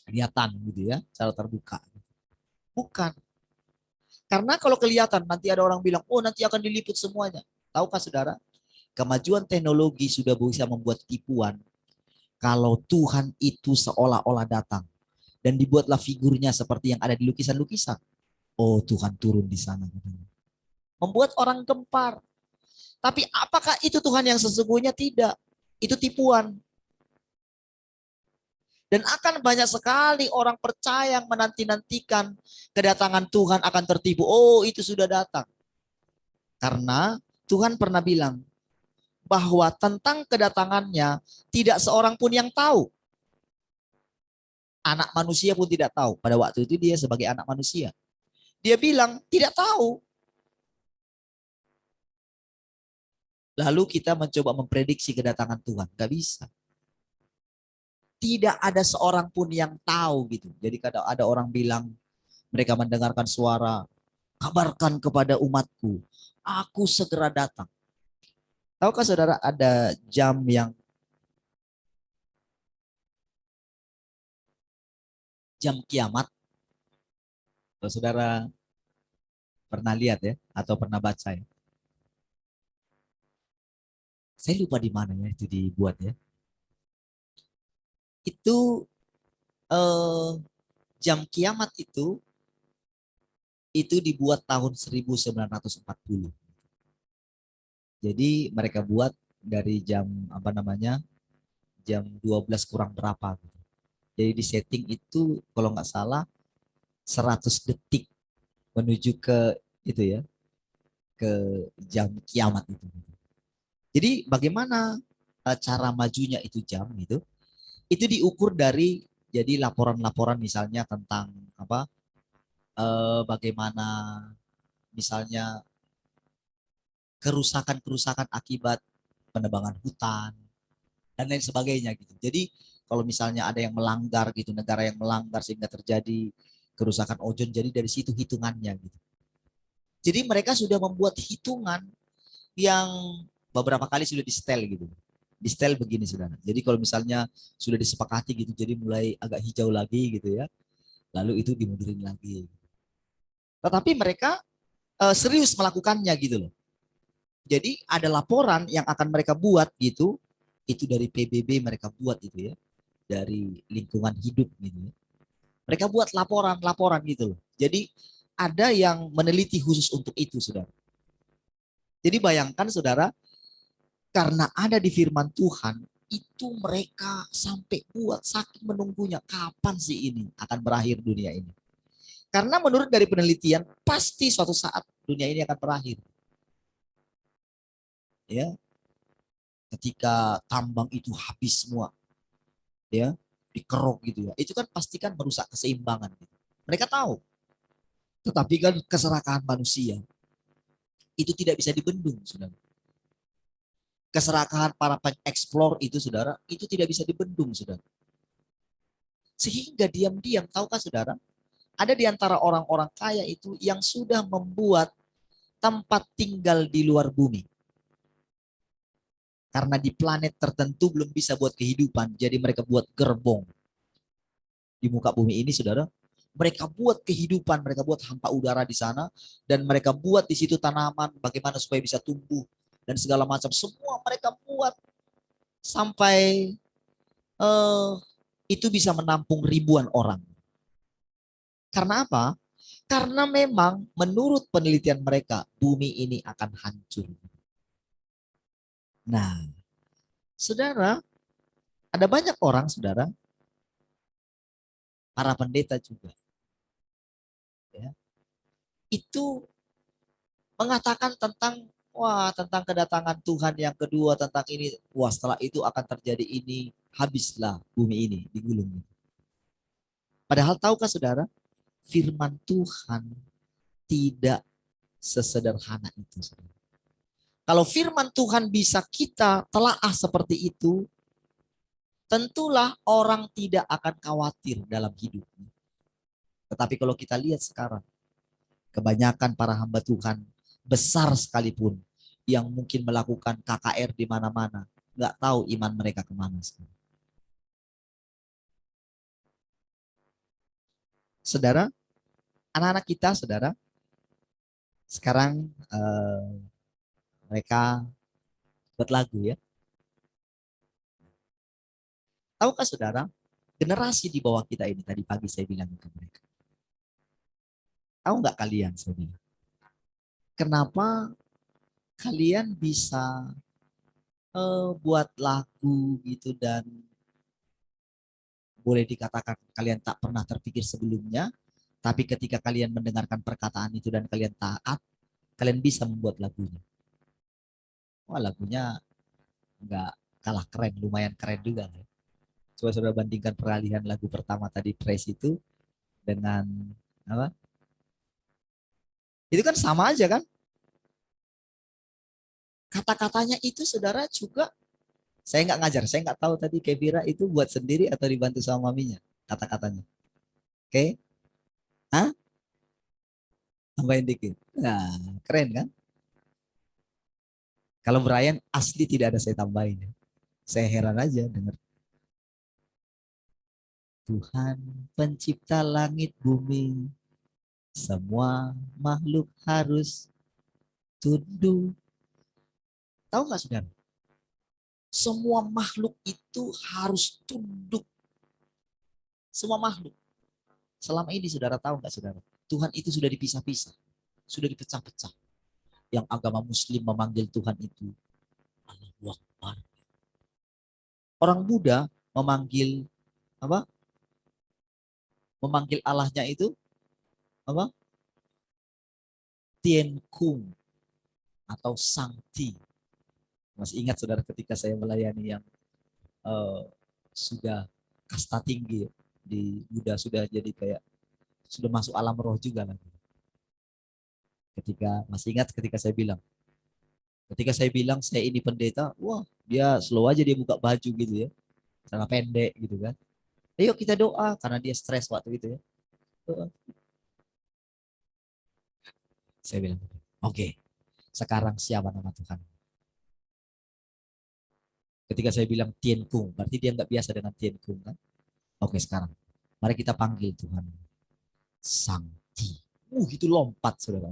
Kelihatan gitu ya, secara terbuka. Bukan. Karena kalau kelihatan nanti ada orang bilang, nanti akan diliput semuanya. Tahukah saudara? Kemajuan teknologi sudah bisa membuat tipuan. Kalau Tuhan itu seolah-olah datang. Dan dibuatlah figurnya seperti yang ada di lukisan-lukisan. Oh, Tuhan turun di sana. Membuat orang gempar. Tapi apakah itu Tuhan yang sesungguhnya? Tidak. Itu tipuan. Dan akan banyak sekali orang percaya yang menanti-nantikan kedatangan Tuhan akan tertipu. Oh, itu sudah datang. Karena Tuhan pernah bilang bahwa tentang kedatangannya tidak seorang pun yang tahu. Anak manusia pun tidak tahu. Pada waktu itu dia sebagai anak manusia. Dia bilang tidak tahu. Lalu kita mencoba memprediksi kedatangan Tuhan. Gak bisa. tidak ada seorang pun yang tahu gitu. Jadi kadang ada orang bilang mereka mendengarkan suara, kabarkan kepada umatku, aku segera datang. Tahukah saudara ada jam kiamat? Kalau saudara pernah lihat ya, atau pernah baca ya. Saya lupa di mana ya itu dibuat ya. Itu eh, jam kiamat itu dibuat tahun 1940. Jadi mereka buat dari jam apa namanya? Jam 12 kurang berapa gitu. Jadi di setting itu kalau nggak salah 100 detik menuju ke itu ya, ke jam kiamat itu. Jadi bagaimana cara majunya itu jam itu? Itu diukur dari jadi laporan-laporan misalnya tentang apa bagaimana misalnya kerusakan-kerusakan akibat penebangan hutan dan lain sebagainya gitu. Jadi kalau misalnya ada yang melanggar gitu, negara yang melanggar sehingga terjadi kerusakan ozon, jadi dari situ hitungannya gitu. Jadi mereka sudah membuat hitungan yang beberapa kali sudah di setel gitu. Di setel begini saudara. Jadi kalau misalnya sudah disepakati gitu, jadi mulai agak hijau lagi gitu ya. Lalu itu dimundurin lagi. Tetapi mereka serius melakukannya gitu loh. Jadi ada laporan yang akan mereka buat gitu, itu dari PBB mereka buat itu ya, dari lingkungan hidup gitu ya. Mereka buat laporan-laporan gitu loh. Jadi ada yang meneliti khusus untuk itu, saudara. Jadi bayangkan, saudara, karena ada di firman Tuhan, itu mereka sampai buat saking menunggunya kapan sih ini akan berakhir dunia ini. Karena menurut dari penelitian pasti suatu saat dunia ini akan berakhir. Ya, ketika tambang itu habis semua, ya, dikeruk gitu ya. Itu kan pasti kan merusak keseimbangan gitu. Mereka tahu. Tetapi kan keserakahan manusia itu tidak bisa dibendung, saudara. Keserakahan para pengeksplor itu, saudara, itu tidak bisa dibendung, saudara. Sehingga diam-diam, tahukah saudara, ada di antara orang-orang kaya itu yang sudah membuat tempat tinggal di luar bumi. Karena di planet tertentu belum bisa buat kehidupan, jadi mereka buat gerbong di muka bumi ini, saudara. Mereka buat kehidupan, mereka buat hampa udara di sana, dan mereka buat di situ tanaman, bagaimana supaya bisa tumbuh, dan segala macam. Semua mereka buat sampai eh, itu bisa menampung ribuan orang. Karena apa? Karena memang menurut penelitian mereka, bumi ini akan hancur. Nah, saudara, ada banyak orang, saudara, para pendeta juga, ya, itu mengatakan tentang tentang kedatangan Tuhan yang kedua, tentang ini, setelah itu akan terjadi ini, habislah bumi ini digulung. Padahal tahukah saudara, firman Tuhan tidak sesederhana itu, saudara. Kalau firman Tuhan bisa kita telaah seperti itu, tentulah orang tidak akan khawatir dalam hidupnya. Tetapi kalau kita lihat sekarang, kebanyakan para hamba Tuhan besar sekalipun yang mungkin melakukan KKR di mana-mana, nggak tahu iman mereka kemana. Saudara, anak-anak kita, saudara, sekarang mereka buat lagu ya. Tahukah saudara, generasi di bawah kita ini tadi pagi saya bilang ke mereka. Tahu nggak kalian, saya bilang, kenapa kalian bisa buat lagu gitu dan boleh dikatakan kalian tak pernah terpikir sebelumnya, tapi ketika kalian mendengarkan perkataan itu dan kalian taat, kalian bisa membuat lagunya. Wah, lagunya nggak kalah keren, lumayan keren juga. Coba saudara bandingkan peralihan lagu pertama tadi Praise itu dengan apa? Itu kan sama aja kan? Kata-katanya itu saudara juga Saya nggak ngajar, saya nggak tahu tadi Kevira itu buat sendiri atau dibantu sama maminya kata-katanya. Oke, Hah? Tambahin dikit. Nah, keren kan? Kalau Brian asli tidak ada saya tambahin. Saya heran aja dengar Tuhan pencipta langit bumi, semua makhluk harus tunduk. Tahu nggak saudara? Semua makhluk itu harus tunduk. Semua makhluk. Selama ini saudara tahu nggak saudara? Tuhan itu sudah dipisah-pisah. Sudah dipecah-pecah. Yang agama muslim memanggil Tuhan itu Allahu Akbar. Orang Buddha memanggil apa? Memanggil Allahnya itu apa? Tien Kung atau Sangti. Masih ingat saudara ketika saya melayani yang sudah kasta tinggi di Buddha, sudah jadi kayak sudah masuk alam roh juga lah. Masih ingat ketika saya bilang saya ini pendeta, wah dia slow aja, dia buka baju gitu ya, celana pendek gitu kan. Ayo kita doa karena dia stres waktu itu ya. Doa. Saya bilang, oke, sekarang siapa nama Tuhan? Ketika saya bilang Tien Kung, berarti dia nggak biasa dengan Tien Kung kan? Oke, sekarang mari kita panggil Tuhan Sangti. Itu lompat saudara.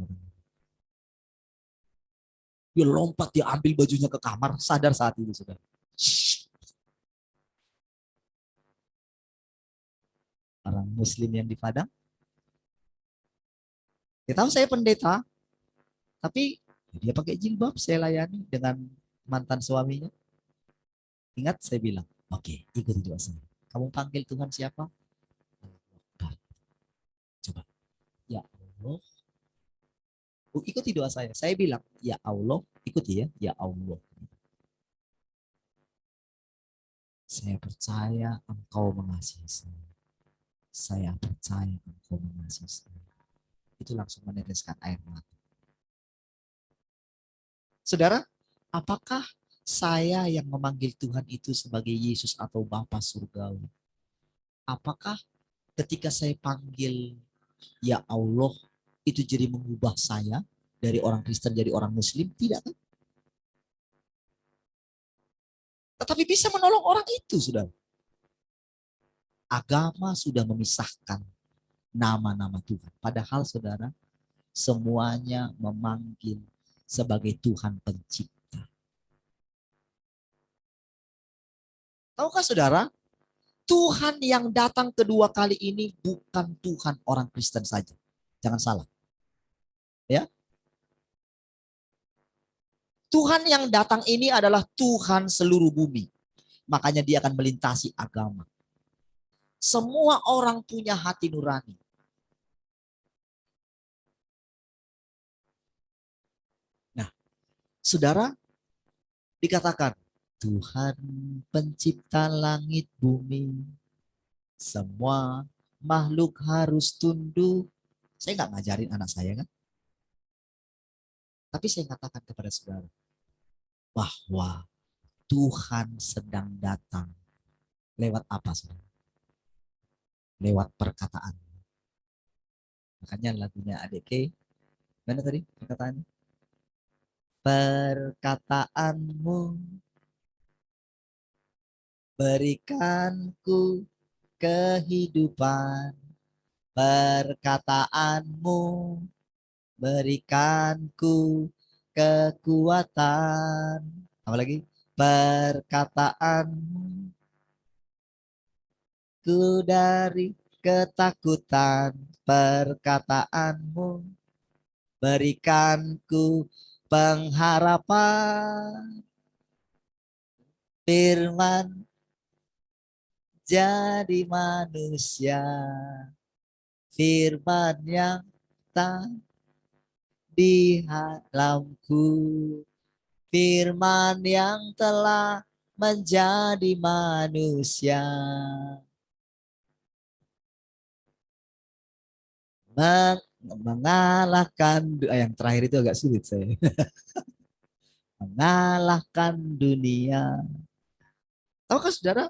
Dia lompat, dia ambil bajunya ke kamar, sadar saat itu saudara. Orang muslim yang di Padang, dia tahu saya pendeta, tapi dia pakai jilbab, saya layani dengan mantan suaminya. Ingat saya bilang, oke, ikuti doa saya. Kamu panggil Tuhan siapa? Coba, ya Allah. Ikuti doa saya. Saya bilang, ya Allah, ikuti ya, ya Allah. Saya percaya Engkau mengasihi saya. Saya percaya Engkau mengasihi saya. Itu langsung meneteskan air mata. Saudara, apakah saya yang memanggil Tuhan itu sebagai Yesus atau Bapa Surgawi? Apakah ketika saya panggil ya Allah itu jadi mengubah saya dari orang Kristen jadi orang Muslim? Tidak kan? Tetapi bisa menolong orang itu, saudara. Agama sudah memisahkan nama-nama Tuhan. Padahal saudara, semuanya memanggil sebagai Tuhan pencipta. Tahukah saudara, Tuhan yang datang kedua kali ini bukan Tuhan orang Kristen saja. Jangan salah. Ya. Tuhan yang datang ini adalah Tuhan seluruh bumi. Makanya dia akan melintasi agama. Semua orang punya hati nurani. Nah, saudara, dikatakan Tuhan pencipta langit bumi. Semua makhluk harus tunduk. Saya nggak ngajarin anak saya kan. Tapi saya katakan kepada saudara bahwa Tuhan sedang datang. Lewat apa saudara? Lewat perkataan. Makanya lagunya Adik K, mana tadi perkataannya? Perkataanmu berikanku kehidupan. Perkataanmu berikanku kekuatan. Apalagi? Perkataanmu ku dari ketakutan. Perkataanmu berikanku pengharapan. Firman jadi manusia. Firman yang tak di dalamku. Firman yang telah menjadi manusia. Mengalahkan, yang terakhir itu agak sulit saya. Mengalahkan dunia Tahukah saudara,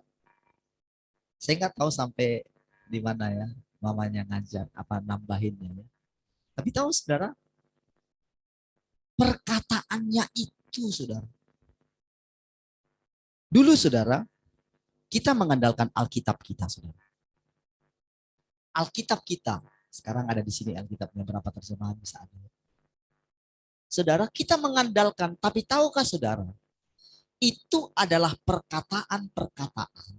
saya nggak tahu sampai di mana ya mamanya ngajar, apa nambahinnya ya. Tapi tahu saudara, perkataannya itu saudara. Dulu saudara, kita mengandalkan Alkitab kita saudara. Alkitab kita, sekarang ada di sini Alkitabnya, berapa terjemahan bisa ada. Saudara, kita mengandalkan, tapi tahukah saudara, itu adalah perkataan-perkataan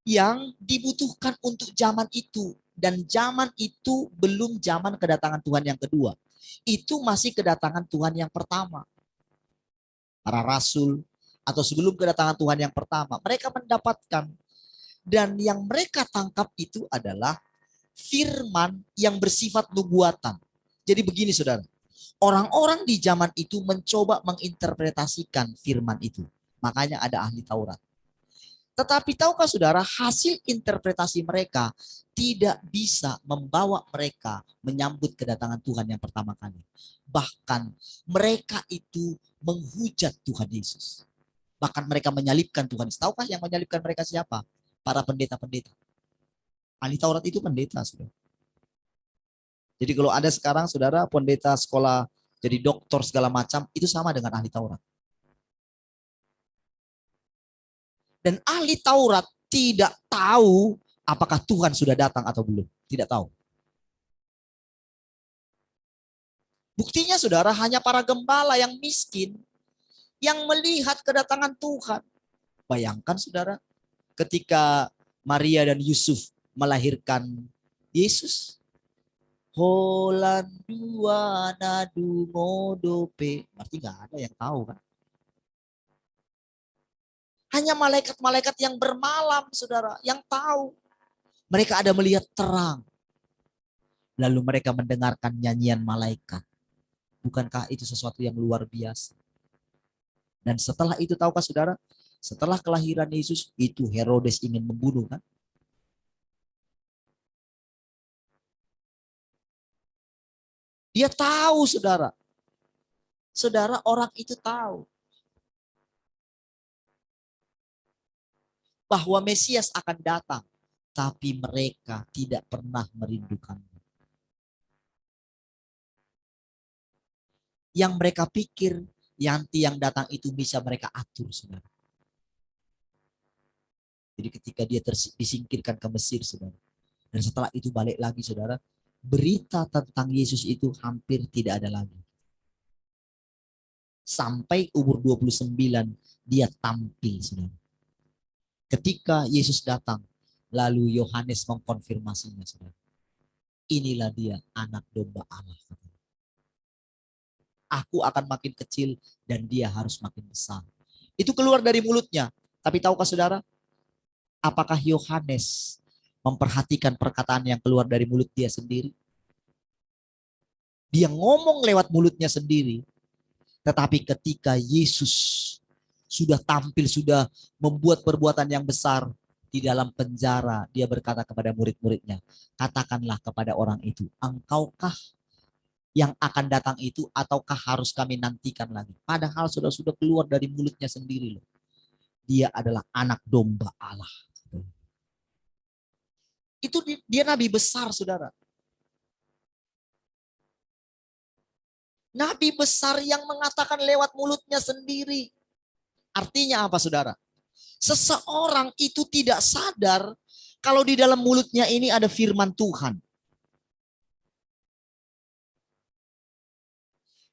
yang dibutuhkan untuk zaman itu. Dan zaman itu belum zaman kedatangan Tuhan yang kedua. Itu masih kedatangan Tuhan yang pertama. Para rasul, atau sebelum kedatangan Tuhan yang pertama, mereka mendapatkan. Dan yang mereka tangkap itu adalah firman yang bersifat nubuatan. Jadi begini saudara, orang-orang di zaman itu mencoba menginterpretasikan firman itu. Makanya ada ahli Taurat. Tetapi tahukah saudara, hasil interpretasi mereka tidak bisa membawa mereka menyambut kedatangan Tuhan yang pertama kali. Bahkan mereka itu menghujat Tuhan Yesus. Bahkan mereka menyalibkan Tuhan Yesus. Tahukah yang menyalibkan mereka siapa? Para pendeta-pendeta. Ahli Taurat itu pendeta, saudara. Jadi kalau ada sekarang saudara pendeta sekolah jadi doktor segala macam, itu sama dengan ahli Taurat. Dan ahli Taurat tidak tahu apakah Tuhan sudah datang atau belum. Tidak tahu. Buktinya saudara, hanya para gembala yang miskin yang melihat kedatangan Tuhan. Bayangkan saudara, ketika Maria dan Yusuf melahirkan Yesus. Holandua nadu modope. Berarti nggak ada yang tahu kan. Hanya malaikat-malaikat yang bermalam, saudara, yang tahu. Mereka ada melihat terang. Lalu mereka mendengarkan nyanyian malaikat. Bukankah itu sesuatu yang luar biasa? Dan setelah itu, tahukah saudara? Setelah kelahiran Yesus, itu Herodes ingin membunuh kan? Dia tahu, saudara. Saudara, orang itu tahu bahwa Mesias akan datang, tapi mereka tidak pernah merindukannya. Yang mereka pikir nanti yang datang itu bisa mereka atur, saudara. Jadi ketika dia disingkirkan ke Mesir, saudara, dan setelah itu balik lagi, saudara, berita tentang Yesus itu hampir tidak ada lagi. Sampai umur 29 dia tampil, saudara. Ketika Yesus datang, lalu Yohanes mengkonfirmasinya, saudara. Inilah dia anak domba Allah. Aku akan makin kecil dan dia harus makin besar. Itu keluar dari mulutnya. Tapi tahukah saudara, apakah Yohanes memperhatikan perkataan yang keluar dari mulut dia sendiri? Dia ngomong lewat mulutnya sendiri. Tetapi ketika Yesus sudah tampil, sudah membuat perbuatan yang besar di dalam penjara, dia berkata kepada murid-muridnya, katakanlah kepada orang itu, engkaukah yang akan datang itu ataukah harus kami nantikan lagi? Padahal sudah keluar dari mulutnya sendiri loh. Dia adalah anak domba Allah. Itu dia nabi besar, saudara. Nabi besar yang mengatakan lewat mulutnya sendiri. Artinya apa, saudara? Seseorang itu tidak sadar kalau di dalam mulutnya ini ada firman Tuhan.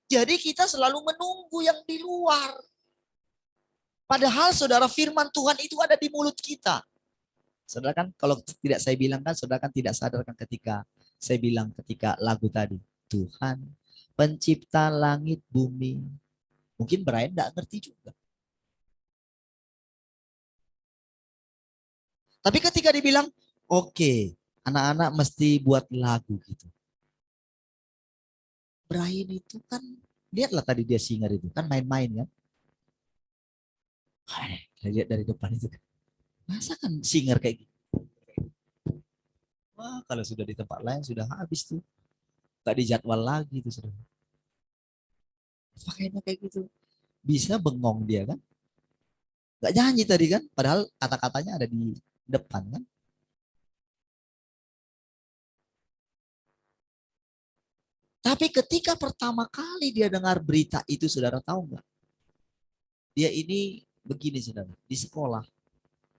Jadi kita selalu menunggu yang di luar. Padahal saudara, firman Tuhan itu ada di mulut kita. Saudara kan kalau tidak saya bilang kan, saudara kan tidak sadar kan ketika saya bilang ketika lagu tadi. Tuhan pencipta langit bumi. Mungkin Brian tidak ngerti juga. Tapi ketika dibilang, oke, anak-anak mesti buat lagu gitu. Brian itu kan, lihatlah tadi dia singer itu, kan main-main kan. Lihat dari depan itu. Masa kan singer kayak gitu. Wah, kalau sudah di tempat lain sudah habis tuh. Gak dijadwal lagi tuh, saudara. Pakainya kayak gitu. Bisa bengong dia kan. Nggak nyanyi tadi kan, padahal kata-katanya ada di depan kan. Tapi ketika pertama kali dia dengar berita itu, saudara tahu nggak? Dia ini begini saudara, di sekolah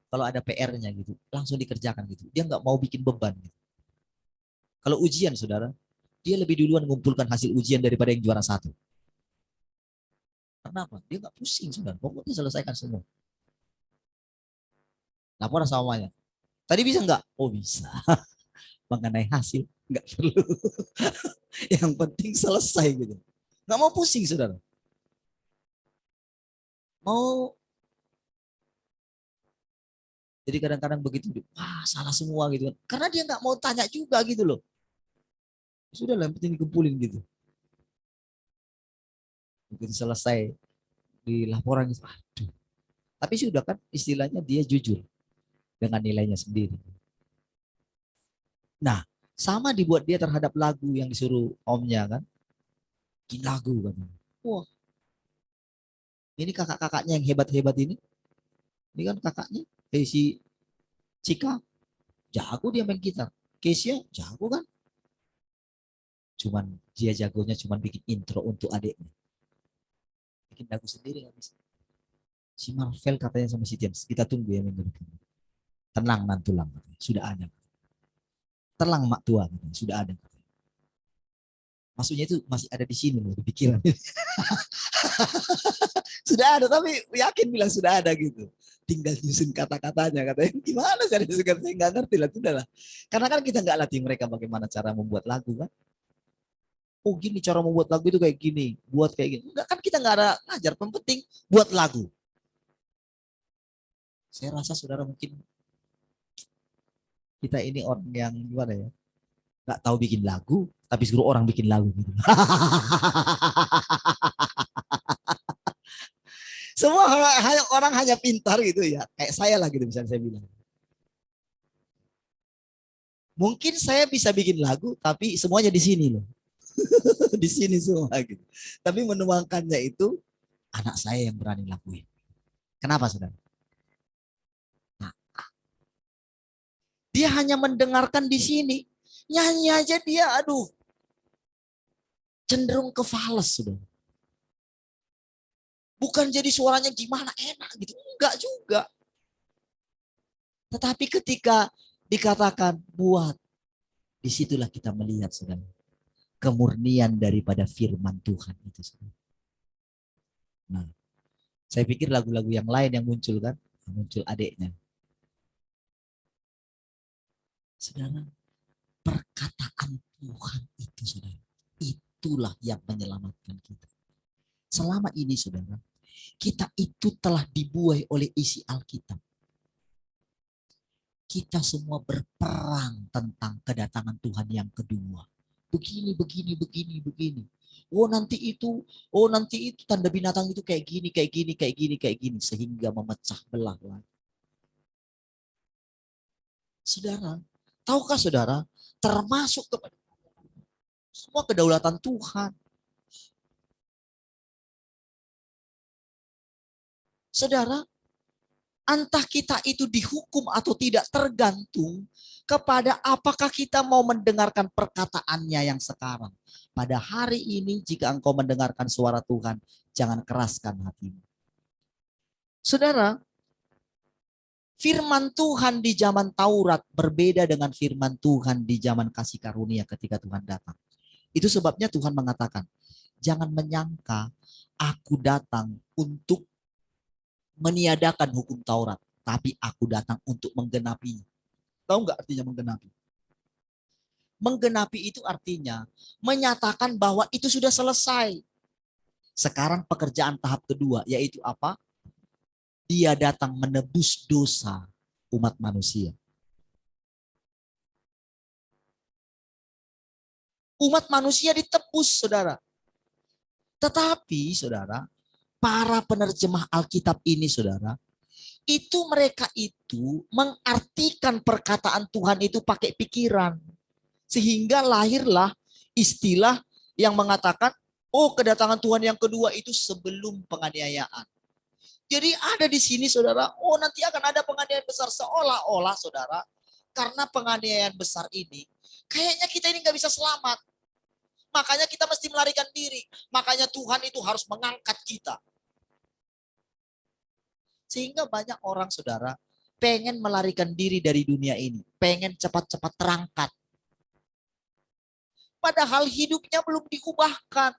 kalau ada PR-nya gitu, langsung dikerjakan gitu. Dia nggak mau bikin beban gitu. Kalau ujian saudara, dia lebih duluan mengumpulkan hasil ujian daripada yang juara satu. Kenapa? Dia nggak pusing saudara, pokoknya selesaikan semua. Laporan sama mamanya. Tadi bisa nggak? Oh bisa. Mengenai hasil nggak perlu. Yang penting selesai gitu. Nggak mau pusing saudara. Mau jadi kadang-kadang begitu, wah salah semua gitu kan. Karena dia nggak mau tanya juga gitu loh. Sudah lah, yang penting dikumpulin gitu. Begitu selesai di laporan, aduh. Tapi sudah kan istilahnya dia jujur dengan nilainya sendiri. Nah, sama dibuat dia terhadap lagu yang disuruh omnya kan. Bikin lagu kan. Wah, ini kakak-kakaknya yang hebat-hebat ini. Ini kan kakaknya, si Cika, jago dia main gitar. Kesia, jago kan. Cuman dia jagonya cuman bikin intro untuk adiknya. Bikin lagu sendiri nggak bisa. Si Marvel katanya sama si James, kita tunggu ya minggu depan. Tenang nantulang, sudah ada. Telang mak tua, sudah ada. Maksudnya itu masih ada di sini loh, di pikiran. Sudah ada, tapi yakin bilang sudah ada gitu. Tinggal nyusun kata-katanya, katanya gimana cara nyusun kata, saya nggak ngerti lah, sudah lah. Karena kan kita nggak latih mereka bagaimana cara membuat lagu kan. Oh gini cara membuat lagu itu kayak gini, buat kayak gini. Enggak kan kita nggak ada ngajar, yang penting buat lagu. Saya rasa saudara mungkin kita ini orang yang gimana ya, nggak tahu bikin lagu, tapi suruh orang bikin lagu gitu. Semua orang hanya pintar gitu ya, kayak saya lah gitu misalnya saya bilang. Mungkin saya bisa bikin lagu, tapi semuanya di sini loh, di sini semua gitu. Tapi menuangkannya itu anak saya yang berani lakuin. Kenapa saudara? Nah, dia hanya mendengarkan di sini, nyanyi aja dia, aduh, cenderung ke fals sudah. Bukan jadi suaranya gimana enak gitu, enggak juga. Tetapi ketika dikatakan buat, disitulah kita melihat saudara, kemurnian daripada firman Tuhan itu saudara. Nah, saya pikir lagu-lagu yang lain yang muncul kan, muncul adiknya. Saudara, perkataan Tuhan itu saudara, itulah yang menyelamatkan kita. Selama ini saudara, kita itu telah dibuai oleh isi Alkitab. Kita semua berperang tentang kedatangan Tuhan yang kedua. Begini, begini, begini, begini. Oh nanti itu tanda binatang itu kayak gini, kayak gini, kayak gini, kayak gini. Sehingga memecah belah lagi. Saudara, tahukah saudara, termasuk kepada semua kedaulatan Tuhan. Saudara, entah kita itu dihukum atau tidak tergantung kepada apakah kita mau mendengarkan perkataannya yang sekarang. Pada hari ini jika engkau mendengarkan suara Tuhan, jangan keraskan hatimu. Saudara, firman Tuhan di zaman Taurat berbeda dengan firman Tuhan di zaman kasih karunia ketika Tuhan datang. Itu sebabnya Tuhan mengatakan, jangan menyangka aku datang untuk meniadakan hukum Taurat, tapi aku datang untuk menggenapinya. Tahu nggak artinya menggenapi? Menggenapi itu artinya menyatakan bahwa itu sudah selesai. Sekarang pekerjaan tahap kedua, yaitu apa? Dia datang menebus dosa umat manusia. Umat manusia ditebus, saudara. Tetapi, saudara, para penerjemah Alkitab ini, saudara, itu mereka itu mengartikan perkataan Tuhan itu pakai pikiran. Sehingga lahirlah istilah yang mengatakan, oh kedatangan Tuhan yang kedua itu sebelum penganiayaan. Jadi ada di sini saudara, oh nanti akan ada penganiayaan besar seolah-olah saudara. Karena penganiayaan besar ini, kayaknya kita ini nggak bisa selamat. Makanya kita mesti melarikan diri. Makanya Tuhan itu harus mengangkat kita. Sehingga banyak orang saudara, pengen melarikan diri dari dunia ini. Pengen cepat-cepat terangkat. Padahal hidupnya belum diubahkan.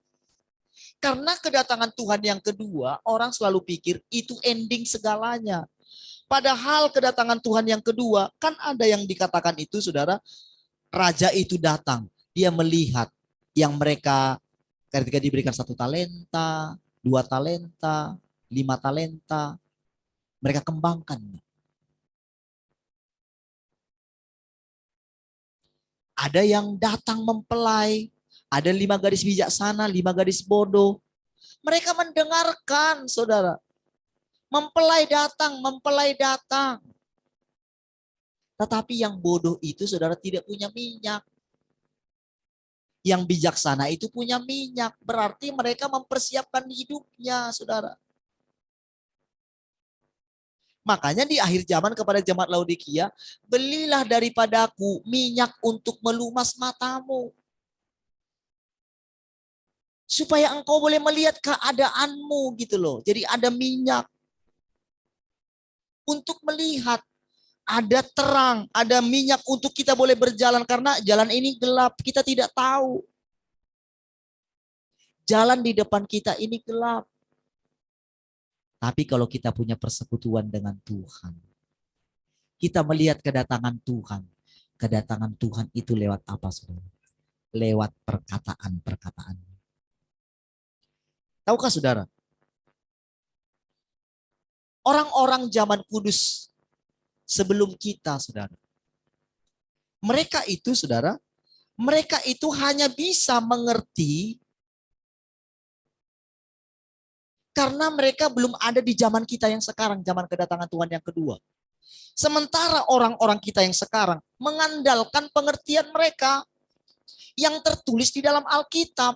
Karena kedatangan Tuhan yang kedua, orang selalu pikir itu ending segalanya. Padahal kedatangan Tuhan yang kedua, kan ada yang dikatakan itu saudara, raja itu datang. Dia melihat yang mereka ketika diberikan 1 talenta, 2 talenta, 5 talenta, mereka kembangkan. Ada yang datang mempelai, ada 5 gadis bijaksana, 5 gadis bodoh. Mereka mendengarkan saudara. Mempelai datang, mempelai datang. Tetapi yang bodoh itu saudara tidak punya minyak. Yang bijaksana itu punya minyak. Berarti mereka mempersiapkan hidupnya saudara. Makanya di akhir zaman kepada jemaat Laodikia, belilah daripadaku minyak untuk melumas matamu. Supaya engkau boleh melihat keadaanmu gitu loh. Jadi ada minyak. Untuk melihat. Ada terang, ada minyak untuk kita boleh berjalan. Karena jalan ini gelap, kita tidak tahu. Jalan di depan kita ini gelap. Tapi kalau kita punya persekutuan dengan Tuhan, kita melihat kedatangan Tuhan. Kedatangan Tuhan itu lewat apa saudara? Lewat perkataan-perkataan. Tahukah saudara? Orang-orang zaman kudus sebelum kita saudara. Mereka itu saudara, mereka itu hanya bisa mengerti karena mereka belum ada di zaman kita yang sekarang, zaman kedatangan Tuhan yang kedua. Sementara orang-orang kita yang sekarang mengandalkan pengertian mereka yang tertulis di dalam Alkitab.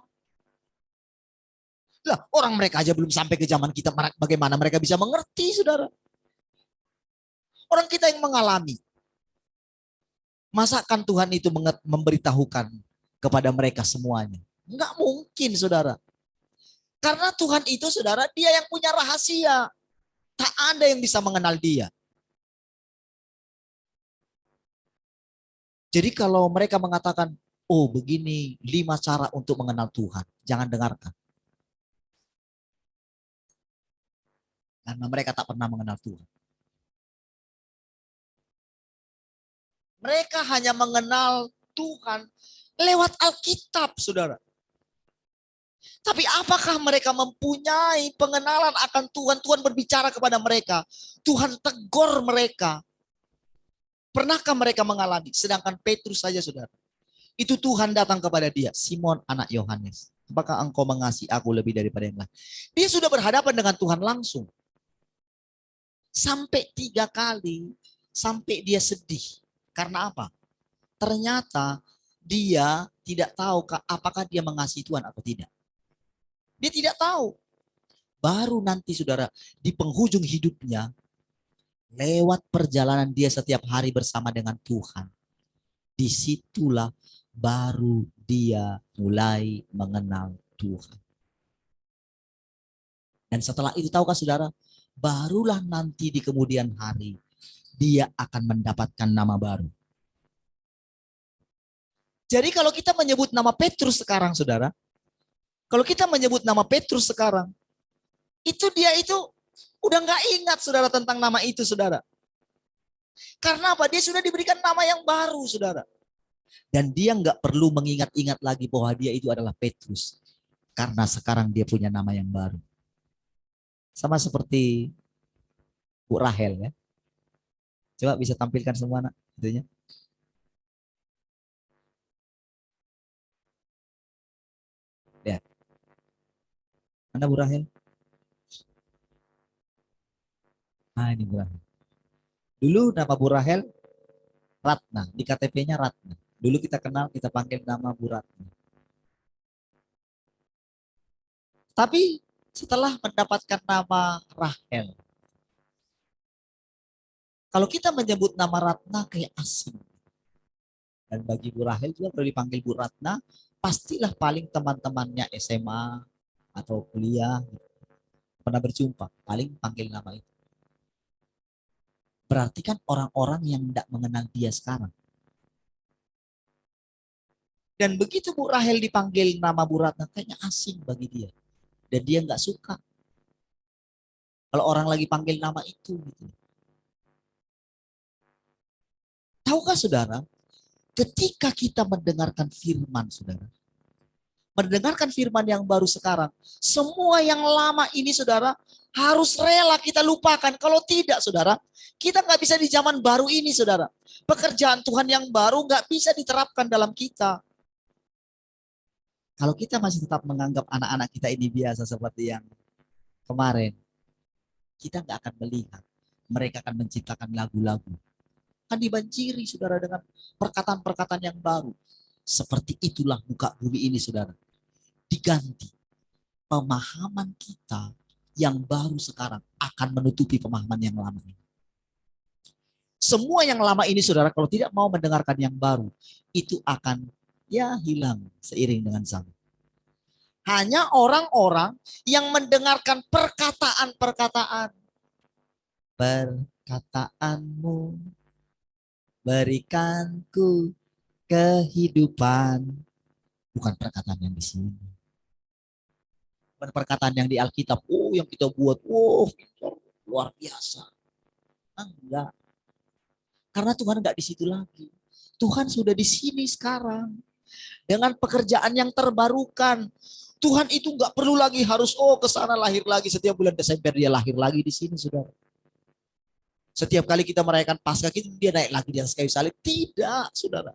Lah, orang mereka aja belum sampai ke zaman kita, bagaimana mereka bisa mengerti, saudara? Orang kita yang mengalami. Masakan Tuhan itu memberitahukan kepada mereka semuanya? Enggak mungkin, saudara. Karena Tuhan itu, saudara, dia yang punya rahasia. Tak ada yang bisa mengenal dia. Jadi kalau mereka mengatakan, oh begini 5 cara untuk mengenal Tuhan. Jangan dengarkan. Karena mereka tak pernah mengenal Tuhan. Mereka hanya mengenal Tuhan lewat Alkitab, saudara. Tapi apakah mereka mempunyai pengenalan akan Tuhan? Tuhan berbicara kepada mereka. Tuhan tegur mereka. Pernahkah mereka mengalami? Sedangkan Petrus saja, saudara. Itu Tuhan datang kepada dia. Simon anak Yohanes. Apakah engkau mengasihi aku lebih daripada yang lain? Dia sudah berhadapan dengan Tuhan langsung. Sampai 3 kali. Sampai dia sedih. Karena apa? Ternyata dia tidak tahu apakah dia mengasihi Tuhan atau tidak. Dia tidak tahu. Baru nanti saudara, di penghujung hidupnya, lewat perjalanan dia setiap hari bersama dengan Tuhan. Disitulah baru dia mulai mengenal Tuhan. Dan setelah itu tahukah saudara, barulah nanti di kemudian hari, dia akan mendapatkan nama baru. Jadi kalau kita menyebut nama Petrus sekarang, saudara, kalau kita menyebut nama Petrus sekarang, itu dia itu udah nggak ingat, saudara, tentang nama itu, saudara. Karena apa? Dia sudah diberikan nama yang baru, saudara. Dan dia nggak perlu mengingat-ingat lagi bahwa dia itu adalah Petrus. Karena sekarang dia punya nama yang baru. Sama seperti Bu Rahel ya. Coba bisa tampilkan semua anak itunya. Lihat. Mana Bu Rahel? Nah ini Bu Rahel. Dulu nama Bu Rahel Ratna. Di KTP-nya Ratna. Dulu kita kenal, kita panggil nama Bu Ratna. Tapi setelah mendapatkan nama Rahel, Kalau kita menyebut nama Ratna kayak asing. Dan bagi Bu Rahel juga kalau dipanggil Bu Ratna, pastilah paling teman-temannya SMA atau kuliah pernah berjumpa, paling panggil nama itu. Berarti kan orang-orang yang tidak mengenal dia sekarang. Dan begitu Bu Rahel dipanggil nama Bu Ratna, kayaknya asing bagi dia. Dan dia nggak suka kalau orang lagi panggil nama itu. Gitu. Tahukah saudara, ketika kita mendengarkan firman saudara, mendengarkan firman yang baru sekarang, semua yang lama ini saudara, harus rela kita lupakan. Kalau tidak saudara, kita nggak bisa di zaman baru ini saudara. Pekerjaan Tuhan yang baru nggak bisa diterapkan dalam kita. Kalau kita masih tetap menganggap anak-anak kita ini biasa seperti yang kemarin, kita nggak akan melihat. Mereka akan menciptakan lagu-lagu. Kan dibanjiri saudara dengan perkataan-perkataan yang baru. Seperti itulah muka bumi ini saudara. Diganti. Pemahaman kita yang baru sekarang akan menutupi pemahaman yang lama ini. Semua yang lama ini saudara kalau tidak mau mendengarkan yang baru, itu akan hilang seiring dengan zaman. Hanya orang-orang yang mendengarkan perkataan-perkataan. Perkataanmu berikanku kehidupan. Bukan perkataan yang di sini. Bukan perkataan yang di Alkitab. Oh yang kita buat. Oh luar biasa. Enggak. Karena Tuhan enggak di situ lagi. Tuhan sudah di sini sekarang. Dengan pekerjaan yang terbarukan. Tuhan itu enggak perlu lagi harus ke sana lahir lagi. Setiap bulan Desember dia lahir lagi di sini saudara. Setiap kali kita merayakan Paskah dia naik lagi di atas kayu salib. Tidak saudara.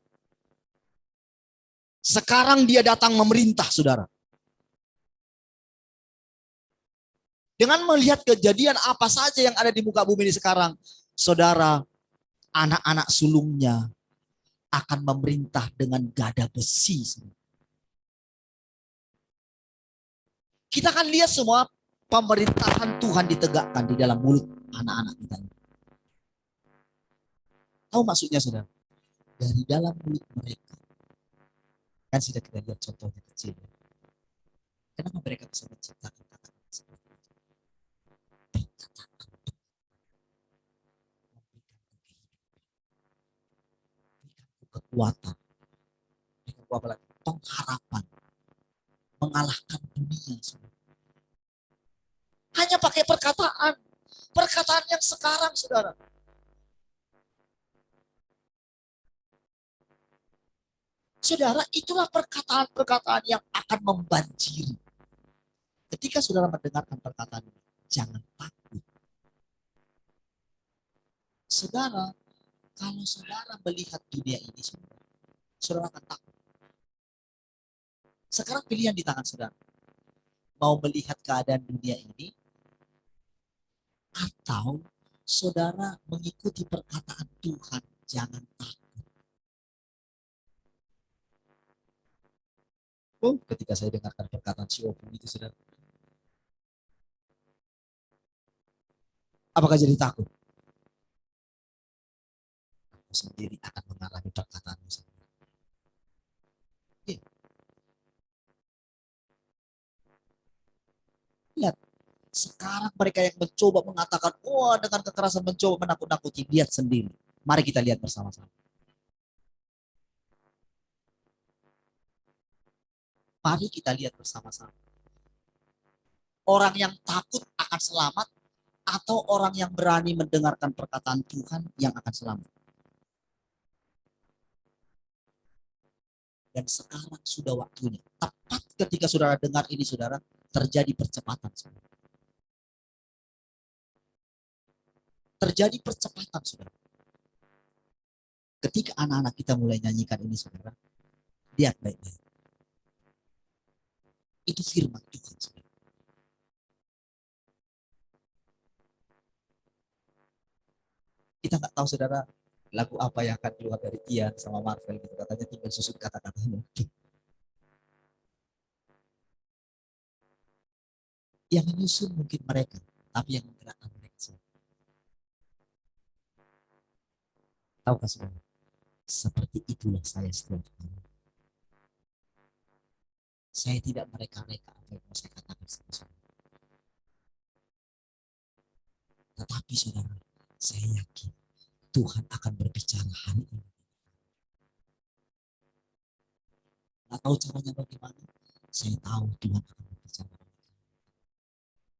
Sekarang dia datang memerintah saudara. Dengan melihat kejadian apa saja yang ada di muka bumi ini sekarang. Saudara, anak-anak sulungnya akan memerintah dengan gada besi. Kita akan lihat semua pemerintahan Tuhan ditegakkan di dalam mulut anak-anak kita. Tahu maksudnya saudara? Dari dalam mulut mereka. Kan sudah kita lihat contohnya kecil. Kenapa mereka bisa menciptakan kata-kata seperti itu? Kekuatan. Pengharapan. Mengalahkan dunia. Saudara. Hanya pakai perkataan. Perkataan yang sekarang saudara. Saudara, itulah perkataan-perkataan yang akan membanjiri. Ketika saudara mendengarkan perkataan ini, jangan takut. Saudara, kalau saudara melihat dunia ini, saudara akan takut. Sekarang pilihan di tangan saudara. Mau melihat keadaan dunia ini, atau saudara mengikuti perkataan Tuhan, jangan takut. Ketika saya dengarkan perkataan si Opung itu, saudara. Apakah jadi takut? Aku sendiri akan mengalami perkataanmu sendiri. Lihat, sekarang mereka yang mencoba mengatakan, dengan kekerasan mencoba menakut-nakuti, lihat sendiri. Mari kita lihat bersama-sama. Mari kita lihat bersama-sama. Orang yang takut akan selamat atau orang yang berani mendengarkan perkataan Tuhan yang akan selamat. Dan sekarang sudah waktunya. Tepat ketika saudara dengar ini saudara, terjadi percepatan. Saudara. Terjadi percepatan saudara. Ketika anak-anak kita mulai nyanyikan ini saudara, lihat baik-baik. Itu firman Tuhan saudara. Kita nggak tahu saudara lagu apa yang akan keluar dari Tian sama Marvel gitu, katanya tinggal susun kata-katanya. Yang menyusun mungkin mereka, tapi yang menggerakkan mereka. Tahukah saudara? Seperti itulah saya setiap hari. Saya tidak mereka-reka apa yang mau saya katakan sama saudara. Tetapi saudara, saya yakin Tuhan akan berbicara hari ini. Nggak tahu caranya bagaimana, saya tahu Tuhan akan berbicara.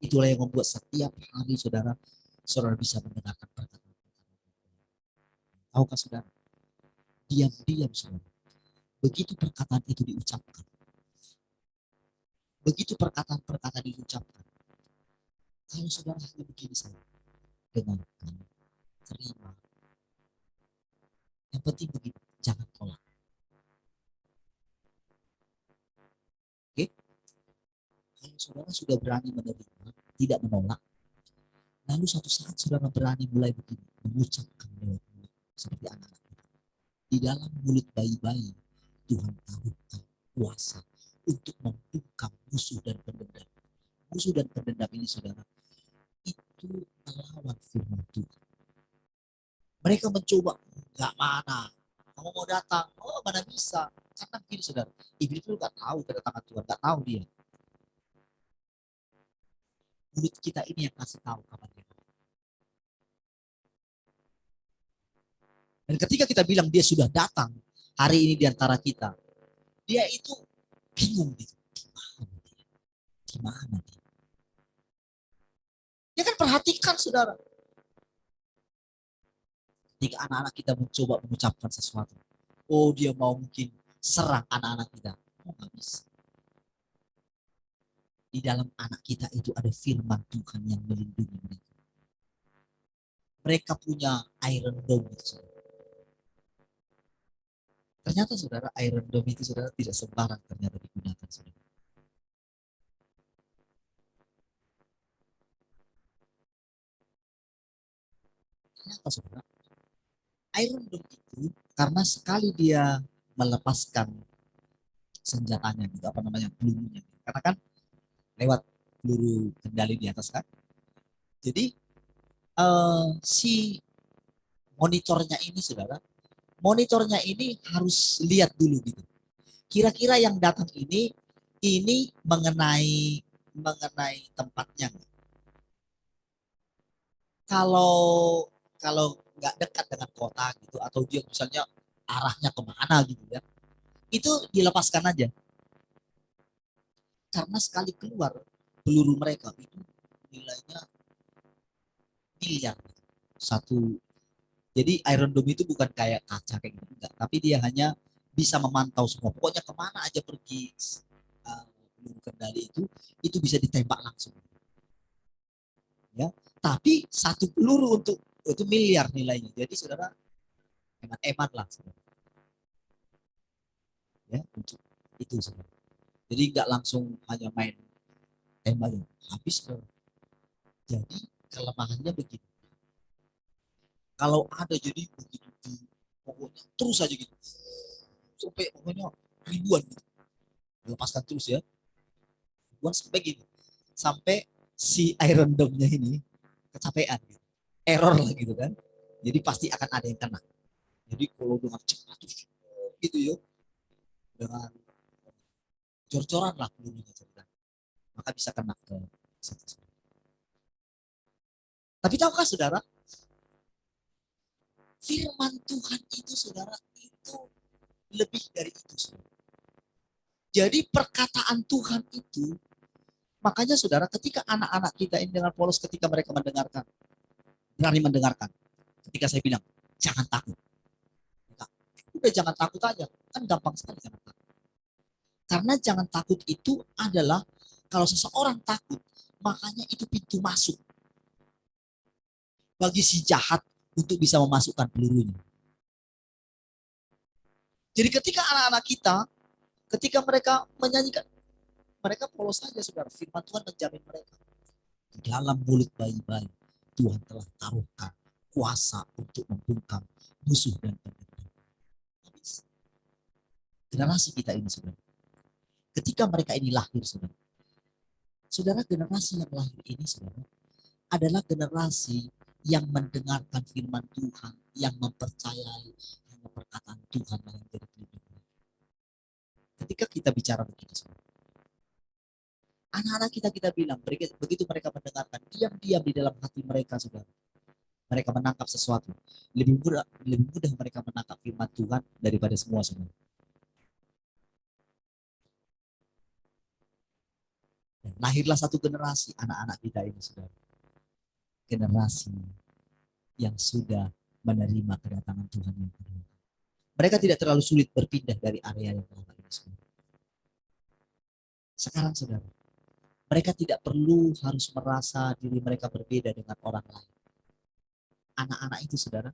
Itulah yang membuat setiap hari saudara, saudara bisa mendengarkan perkataan. Tahukah saudara? Diam-diam saudara. Begitu perkataan itu diucapkan. Begitu perkataan-perkataan diucapkan. Kalau saudara hanya begini saja. Dengarkan. Terima. Yang penting begini. Jangan tolak. Oke? Kalau saudara sudah berani menerima. Tidak menolak. Lalu suatu saat saudara berani mulai begini. Mengucapkan lewat mulut. Seperti anak-anak. Di dalam mulut bayi-bayi. Tuhan taruhkan kuasa untuk membungkam musuh dan pendendam. Musuh dan pendendam ini saudara, itu melawan firman Tuhan. Mereka mencoba, nggak mana, kamu mau datang, oh mana bisa. Karena begini saudara, iblis itu nggak tahu kedatangan Tuhan, nggak tahu dia. Mulut kita ini yang kasih tahu kapan dia. Dan ketika kita bilang dia sudah datang hari ini di antara kita, dia itu bingung gitu. Gimana dia? Dia kan perhatikan saudara. Ketika anak-anak kita mencoba mengucapkan sesuatu. Oh dia mau mungkin serang anak-anak kita. Oh nggak bisa. Di dalam anak kita itu ada firman Tuhan yang melindungi mereka. Mereka punya Iron Dome itu saudara. Ternyata saudara Iron Dome itu saudara tidak sembarang ternyata digunakan saudara. Kenapa saudara? Iron Dome itu karena sekali dia melepaskan senjatanya gitu, apa namanya, pelurunya. Karena kan lewat peluru kendali di atas kan. Jadi si monitornya ini saudara, monitornya ini harus lihat dulu gitu. Kira-kira yang datang ini mengenai tempatnya. Kalau kalau nggak dekat dengan kota gitu atau dia misalnya arahnya kemana gitu ya, itu dilepaskan aja. Karena sekali keluar peluru mereka itu nilainya miliar satu. Jadi Iron Dome itu bukan kayak kaca kayak gitu enggak, tapi dia hanya bisa memantau semua. Pokoknya kemana aja pergi peluru kendali itu bisa ditembak langsung. Ya, tapi satu peluru untuk itu miliar nilainya. Jadi saudara hemat-hemat lah, saudara. Ya, untuk itu saudara. Jadi nggak langsung hanya main tembak habis saudara. Jadi kelemahannya begini. Kalau ada jadi begitu pokoknya terus aja gitu. Sampai pokoknya ribuan gitu. Lepaskan terus ya. Ribuan sampai gitu. Sampai si Iron Dome-nya ini kecapean gitu. Error lah gitu kan. Jadi pasti akan ada yang kena. Jadi kalau dengan cepat gitu ya. Dengan jor-joran lah pelurunya cerita. Maka bisa kena ke situ. Tapi tahukah saudara, firman Tuhan itu saudara itu lebih dari itu saudara. Jadi perkataan Tuhan itu, makanya saudara ketika anak-anak kita ini dengan polos ketika mereka mendengarkan, berani mendengarkan. Ketika saya bilang, jangan takut. Udah jangan takut aja, kan gampang sekali jangan takut. Karena jangan takut itu adalah kalau seseorang takut, makanya itu pintu masuk bagi si jahat untuk bisa memasukkan pelurunya. Jadi ketika anak-anak kita, ketika mereka menyanyikan, mereka polos saja saudara. Firman Tuhan menjamin mereka. Di dalam mulut bayi-bayi, Tuhan telah taruhkan kuasa untuk membungkam musuh dan pendendam. Generasi kita ini saudara. Ketika mereka ini lahir saudara. Saudara generasi yang lahir ini saudara adalah generasi yang mendengarkan firman Tuhan, yang mempercayai hanya perkataan Tuhan yang jadi pelindung. Ketika kita bicara begitu, anak-anak kita bilang, begitu mereka mendengarkan, diam-diam di dalam hati mereka, saudara. Mereka menangkap sesuatu. Lebih mudah mereka menangkap firman Tuhan daripada semua. Dan lahirlah satu generasi anak-anak kita ini, saudara. Generasi yang sudah menerima kedatangan Tuhan yang kedua. Mereka tidak terlalu sulit berpindah dari area yang lama ini, saudara. Sekarang, saudara, mereka tidak perlu harus merasa diri mereka berbeda dengan orang lain. Anak-anak itu, saudara,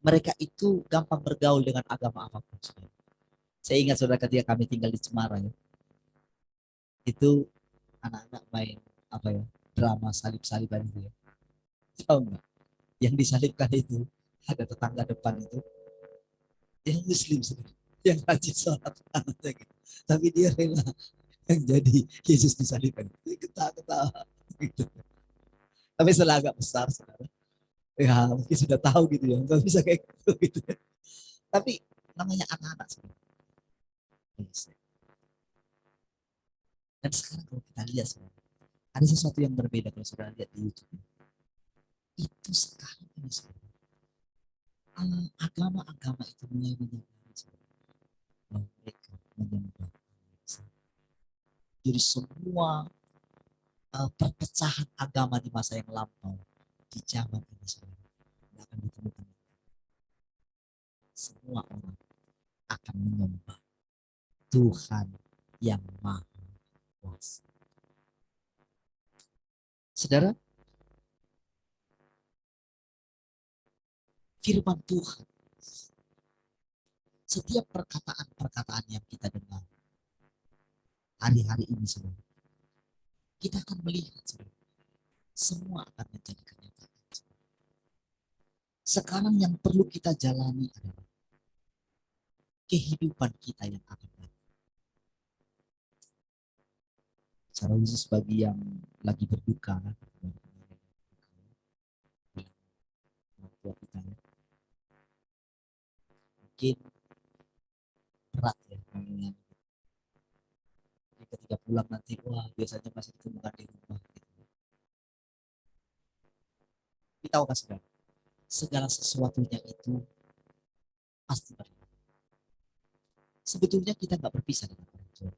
mereka itu gampang bergaul dengan agama apapun, saudara. Saya ingat, saudara, ketika kami tinggal di Cemara, ya, itu anak-anak main apa ya, drama salib-saliban itu, ya. Tahu nggak? Yang disalibkan itu ada tetangga depan itu yang Muslim, saudara, yang rajin sholat anaknya gitu. Tapi dia rela yang jadi Yesus disalibkan. Ketawa-ketawa gitu. Tapi setelah agak besar, saudara, ya mungkin sudah tahu gitu ya, nggak bisa kayak gitu. Tapi namanya anak-anak, saudara. Dan sekarang kalau kita lihat, saudara, ada sesuatu yang berbeda kalau saudara lihat di YouTube. Itu sekarang ini, saudara, agama-agama itu mulai menyadari, saudara, bahwa mereka menyembah Allah. Jadi semua perpecahan agama di masa yang lampau, di zaman ini, saudara, tidak akan ditemukan. Semua orang akan menyembah Tuhan yang Maha Kuasa. Saudara, firman Tuhan, setiap perkataan-perkataan yang kita dengar hari-hari ini, saudara, kita akan melihat, saudara, semua akan menjadi kenyataan. Sekarang yang perlu kita jalani adalah kehidupan kita yang akan datang. Secara khusus bagi yang lagi berduka, orang tua kita, ya, mungkin berat ya mengingat ketika pulang nanti, wah biasanya masih ditemukan di rumah gitu. Kita tahu kan, saudara, segala sesuatunya itu pasti berat. Sebetulnya kita nggak berpisah dengan orang tua.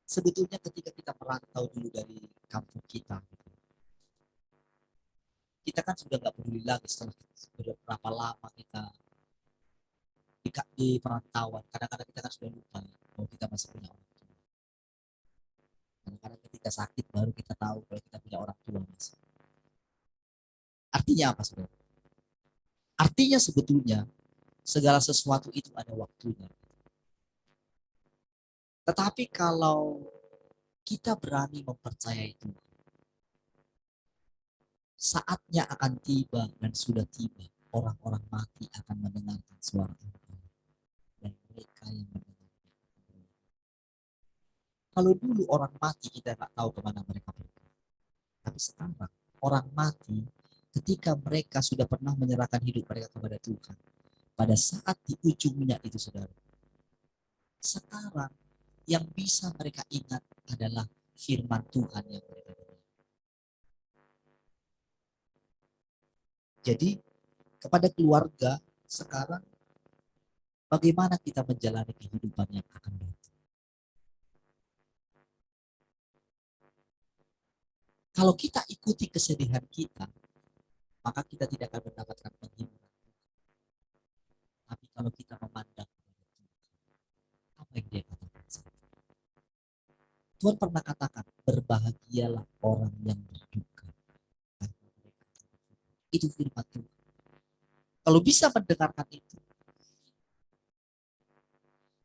Sebetulnya ketika kita merantau dulu dari kampung kita, kita kan sudah nggak peduli lagi setelah berapa lama kita di perantauan. Kadang-kadang kita kan sudah lupa bahwa kita masih punya orang tua. Kadang-kadang ketika sakit baru kita tahu kalau kita punya orang tua masih. Artinya apa, saudara? Artinya sebetulnya segala sesuatu itu ada waktunya. Tetapi kalau kita berani mempercayai Tuhan, saatnya akan tiba dan sudah tiba, orang-orang mati akan mendengarkan suara Allah. Dan mereka yang mendengar. Kalau dulu orang mati kita nggak tahu kemana mereka pergi. Tapi sekarang orang mati ketika mereka sudah pernah menyerahkan hidup mereka kepada Tuhan. Pada saat di ujungnya itu, saudara, sekarang yang bisa mereka ingat adalah firman Tuhan yang mereka dengar. Jadi kepada keluarga sekarang, bagaimana kita menjalani kehidupan yang akan datang? Kalau kita ikuti kesedihan kita, maka kita tidak akan mendapatkan penghiburan. Tapi kalau kita memandang kepada Tuhan, apa yang dia katakan? Tuhan pernah katakan, berbahagialah orang yang berduka. Itu firman Tuhan. Kalau bisa mendengarkan itu,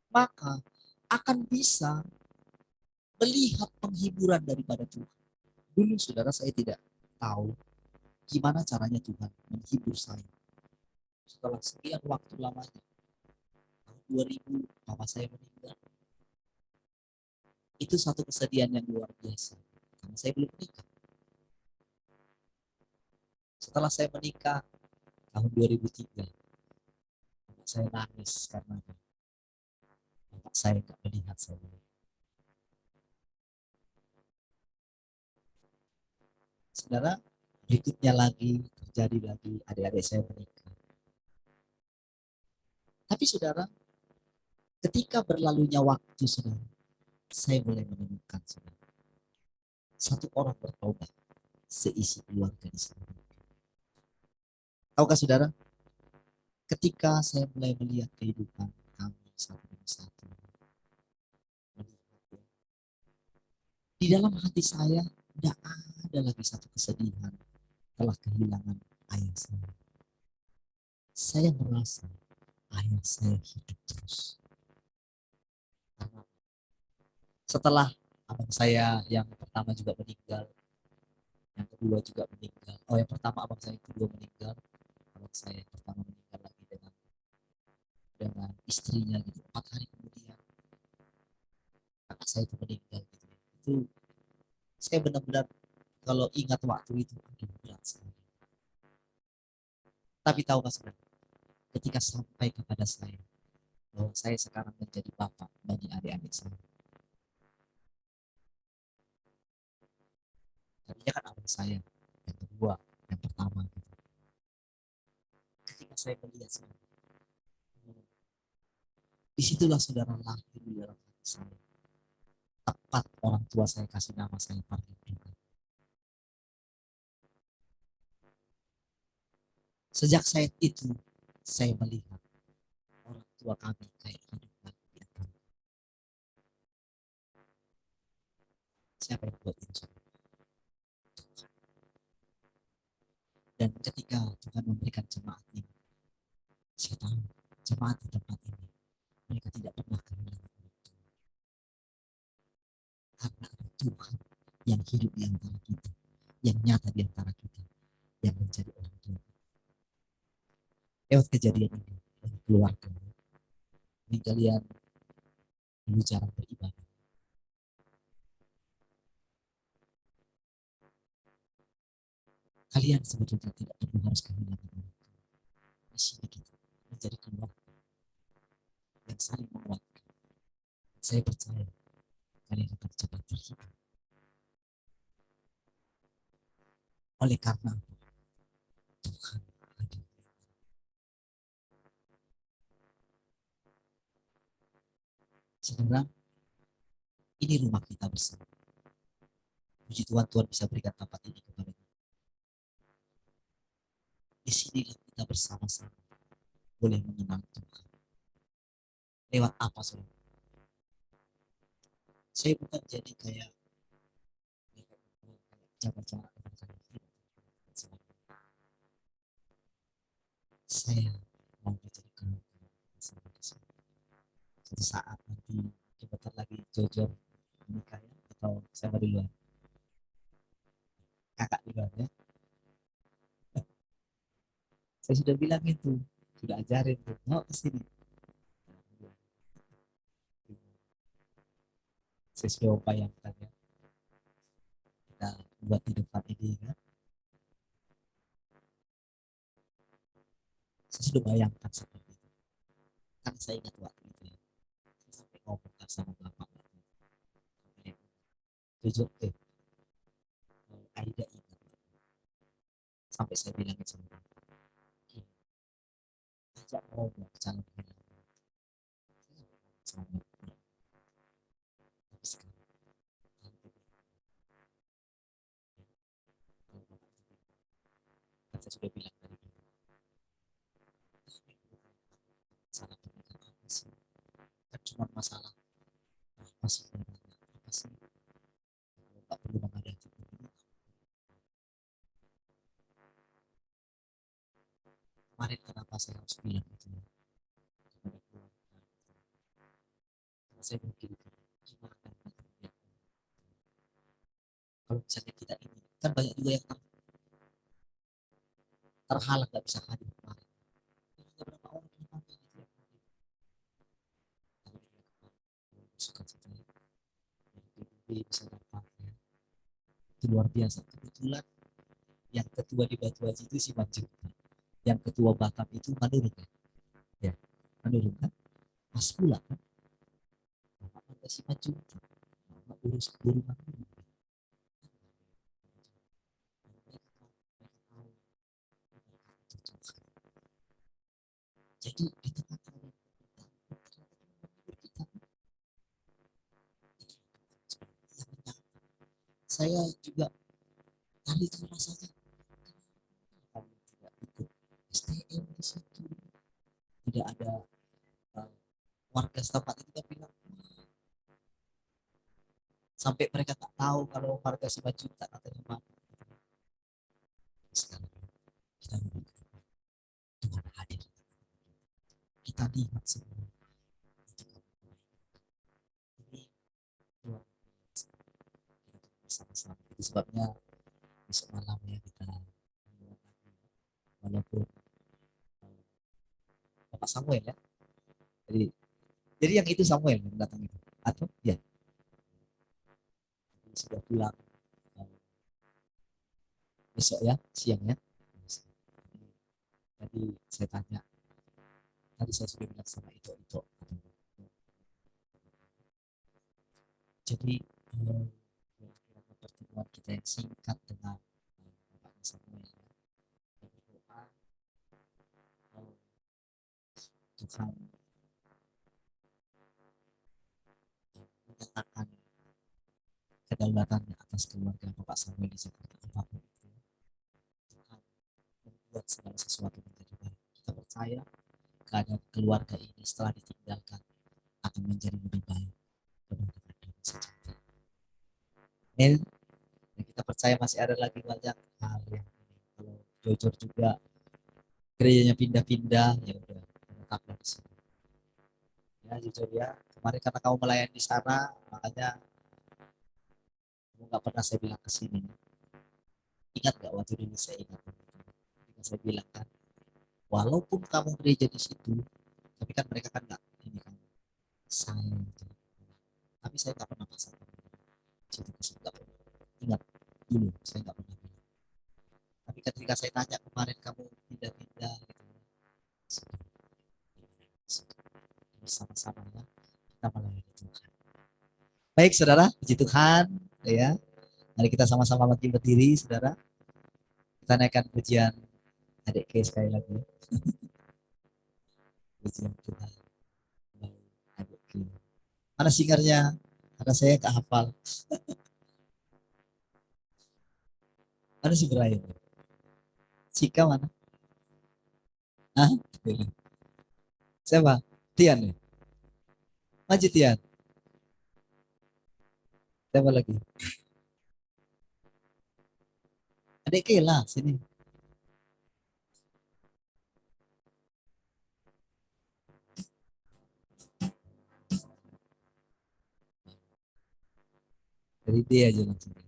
maka akan bisa melihat penghiburan daripada Tuhan. Dulu, saudara, saya tidak tahu gimana caranya Tuhan menghibur saya. Setelah sekian waktu lamanya, tahun 2000, papa saya meninggal. Itu satu kesedihan yang luar biasa. Karena saya belum menikah. Setelah saya menikah tahun 2003, saya nangis karena bapak saya nggak melihat saya. Saudara, berikutnya lagi terjadi lagi adik-adik saya menikah. Tapi saudara, ketika berlalunya waktu saudara, saya mulai menemukan saudara, satu orang bertobat seisi keluarga di sini. Tahukah saudara, ketika saya mulai melihat kehidupan kami satu demi satu, di dalam hati saya tidak ada lagi satu kesedihan telah kehilangan ayah saya. Saya merasa ayah saya hidup terus. Karena setelah abang saya yang pertama juga meninggal, yang kedua juga meninggal. Oh, yang pertama abang saya, yang kedua meninggal. Abang saya yang pertama meninggal lagi dengan istrinya gitu. 4 hari kemudian kakak saya itu meninggal gitu. Itu saya benar-benar kalau ingat waktu itu aduh, berat sekali. Tapi tahu mas, ketika sampai kepada saya bahwa saya sekarang menjadi bapak bagi adik-adik saya. Tadinya kan abang saya yang kedua, yang pertama gitu. Ketika saya melihat saudara, disitulah saudara lahir di dalam hati saya. Tepat orang tua saya kasih nama saya Parlipina. Sejak saat itu saya melihat orang tua kami kayak hidup lagi di antara. Siapa yang buat ini saudara? Dan ketika Tuhan memberikan jemaat ini, saya tahu jemaat di tempat ini mereka tidak pernah kehilangan orang tua. Karena ada Tuhan yang hidup di antara kita, yang nyata di antara kita, yang menjadi orang tua. Lewat kejadian ini, dari keluarga, ini kalian dulu jarang beribadah. Kalian sebetulnya tidak perlu harus kehilangan orang tua. Di sini kita menjadi keluarga yang saling menguatkan. Saya percaya kalian akan cepat terhibur. Oleh karena Tuhan hadir. Saudara, ini rumah kita bersama. Puji Tuhan, Tuhan bisa berikan tempat ini kepada kita. Di sinilah kita bersama-sama boleh mengenal Tuhan. Lewat apa saudara? Saya bukan jadi kayak cara-cara dengan kalian. Saya mau menjadi keluarga bersama di sini. Suatu saat nanti sebentar lagi Jojo menikah ya, atau saya duluan? Kakak duluan ya. Saya sudah bilang itu, sudah ajarin tuh, mau ke sini. Saya sudah bayangkan ya, kita buat di depan ini kan. Saya sudah bayangkan seperti itu. Kan saya ingat waktu itu ya. Saya sampai ngomong sama bapak. Jojo, Aida ingat. Sampai saya bilangin sama bapak. Ajak ngomong calon bilang. Sama bapak. Tapi sekarang, kan saya sudah bilang tadi, masalah pernikahan apa sih? Kan cuma masalah apa sih? Apa sih? Kalau tak perlu menghadapi pemilu. Kemarin kenapa saya harus bilang itu kepada keluarga? Karena saya berpikir gimana kalau misalnya kita ini kan banyak juga yang terhalang nggak bisa hadir kemarin. Beberapa orang yang hadir itu yang hadir. Suka cita dari PBB bisa dapat ya. Itu luar biasa. Kebetulan yang ketua di Batu Haji itu Simanjuntak, yang ketua Batam itu Manurung kan? Ya, Manurung kan? Pas pula kan? Bapak Marga Simanjuntak, Bapak urus guru Manurung. Jadi di tengah kalian kita saya juga tadi itu rasanya kami tidak ikut STM di situ, tidak ada warga setempat itu kan bilang sampai mereka tak tahu kalau warga Simanjuntak katanya mana. Sekarang kita membuktikan Tuhan hadir, kita lihat semua itu ini luar biasa. Kita bersama-sama. Itu sebabnya besok malam ya kita walaupun Bapak Samuel ya. Jadi yang itu Samuel yang datang itu atau ya sudah pulang besok ya siang ya. Tadi saya tanya, tadi saya sudah bilang sama itu. Jadi pertemuan kita yang singkat dengan Bapak Samuel ya. Berdoa Tuhan menyatakan kedaulatannya atas keluarga Bapak Samuel di Jakarta apapun itu. Tuhan membuat segala sesuatu menjadi baik. Kita percaya keadaan keluarga ini setelah ditinggalkan akan menjadi lebih baik. Dan kita percaya masih ada lagi banyak hal yang kalau jujur juga gerejanya pindah-pindah ya udah tetaplah di sini. Ya jujur ya, kemarin karena kamu melayani di sana makanya kamu nggak pernah saya bilang ke sini. Ingat nggak waktu dulu saya ingat? Saya bilang kan, walaupun kamu gereja di situ, tapi kan mereka kan nggak ini kan saya itu. Tapi saya nggak pernah pasang situ nggak pernah. Ingat dulu saya nggak pernah bilang. Tapi ketika saya tanya kemarin kamu pindah-pindah gitu, bersama-sama ya kita melayani Tuhan. Baik saudara, puji Tuhan ya. Mari kita sama-sama berdiri saudara. Kita naikkan pujian adik K sekali lagi. Pujian Tuhan. Adik K. Mana singernya? Karena saya gak hafal. Mana si Brian? Cika mana? Hah? Siapa? Tian ya? Maju Tian. Siapa lagi? Adik K lah sini. Dari dia aja langsung.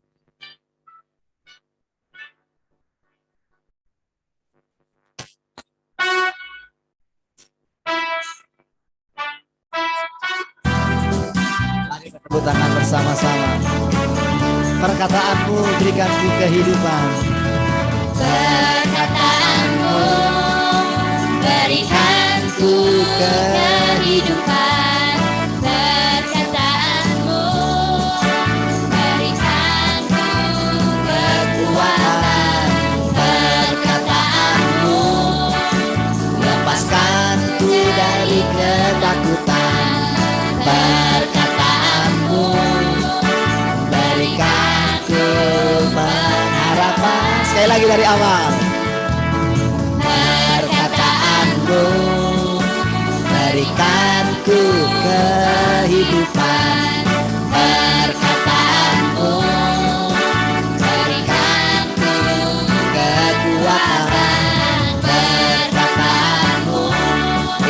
Mari bertepuk tangan bersama-sama. Perkataanmu berikanku kehidupan. Perkataanmu berikanku kehidupan. Perkataanmu berikanku kekuatan. Perkataanmu Lepaskanku dari ketakutan. Perkataanmu Berikanku pengharapan. Sekali lagi dari awal. Perkataanmu berikanku kehidupan. Perkataanmu berikanku Kekuatan. perkataanmu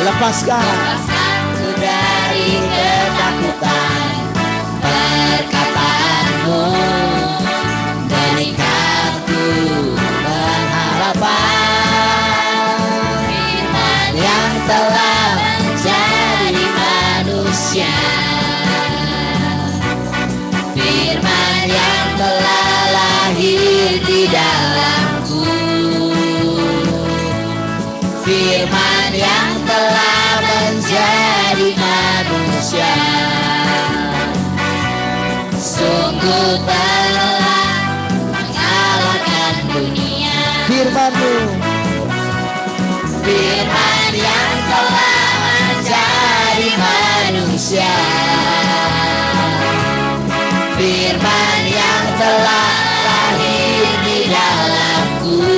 Lepaskan lepaskanku dari ketakutan. perkataanmu. Berikanku pengharapan. Firman Yang telah menjadi manusia. Firman yang telah lahir di dalamku. Firman yang telah menjadi manusia, sungguh telah mengalahkan dunia. Firman-Mu, Firman yang telah menjadi manusia, Firman yang telah lahir di dalamku,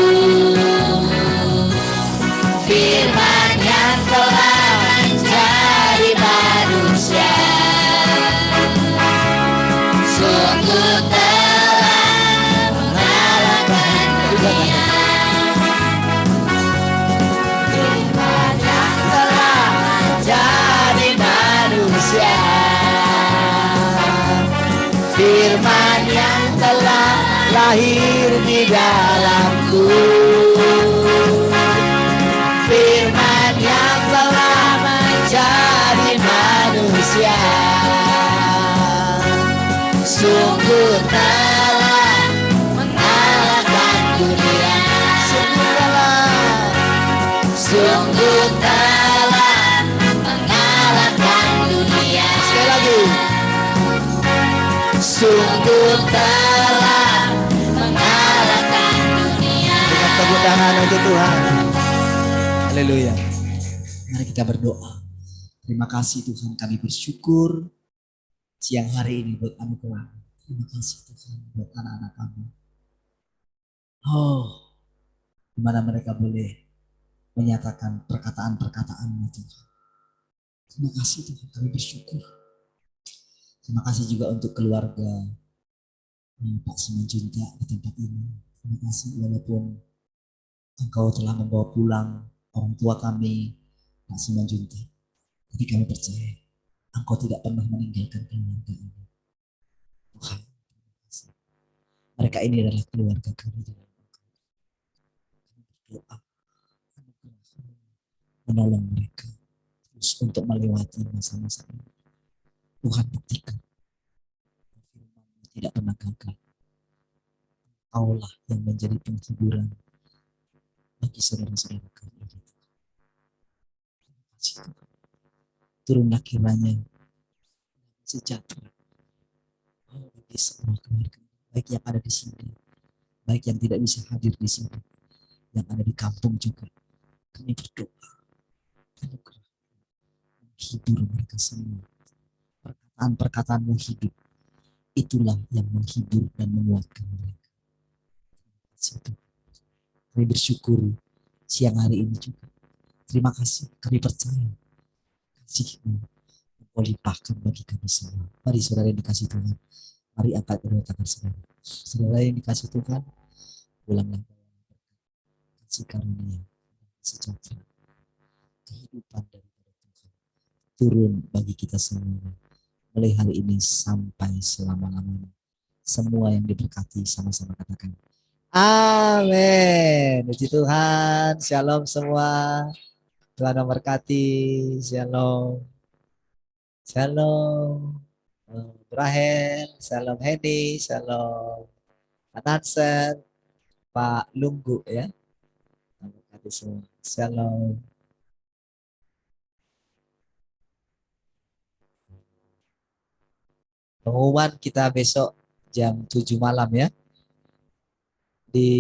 Firman yang telah menjadi manusia, sungguh telah mengalahkan dunia. Firman yang telah menjadi manusia, Firman yang telah lahir di dalamku, Firman yang telah menjadi manusia, sungguh telah mengalahkan dunia. Sungguh telah mengalahkan dunia. sekali lagi. Sungguh telah mengalahkan dunia. Dengan tepuk tangan untuk Tuhan. Haleluya. Mari kita berdoa. Terima kasih Tuhan, kami bersyukur siang hari ini buat anugerah. Terima kasih Tuhan buat anak-anak kami. Oh, di mana mereka boleh menyatakan perkataan-perkataan-Mu Tuhan. Terima kasih Tuhan, kami bersyukur. Terima kasih juga untuk keluarga Pak Simanjunta di tempat ini. Terima kasih walaupun Engkau telah membawa pulang orang tua kami, Pak Simanjunta. Tapi kami percaya Engkau tidak pernah meninggalkan keluarga ini. Tuhan, terima kasih. Mereka ini adalah keluarga kami. Kami berdoa, menolong mereka terus untuk melewati masa-masa ini. Tuhan buktikan firman-Mu tidak pernah gagal. Engkaulah yang menjadi penghiburan bagi saudara-saudara kami. Terima kasih Tuhan. Turunlah kiranya sejahtera bagi semua keluarga, baik yang ada di sini, baik yang tidak bisa hadir di sini, yang ada di kampung juga. Kami berdoa, anugerah menghibur mereka semua. Perkataan-perkataan-Mu hidup, itulah yang menghibur dan menguatkan mereka. Terima kasih Tuhan. Kami bersyukur siang hari ini juga. Terima kasih, kami percaya kasih-Mu Engkau limpahkan bagi kami semua. Mari saudara yang dikasih Tuhan, mari angkat kedua tangan saudara. Saudara yang dikasih Tuhan, pulanglah kasih karunia, sejahtera, kehidupan daripada Tuhan turun bagi kita semua. Mulai hari ini sampai selama-lamanya. Semua yang diberkati sama-sama katakan amin. Puji Tuhan. Shalom semua. Tuhan memberkati. Shalom. Shalom. Rahel. Shalom Henny. Shalom Pak Nansen. Pak Lunggu ya. Memberkati semua. Shalom. Pengumuman kita besok jam 7 malam ya. Di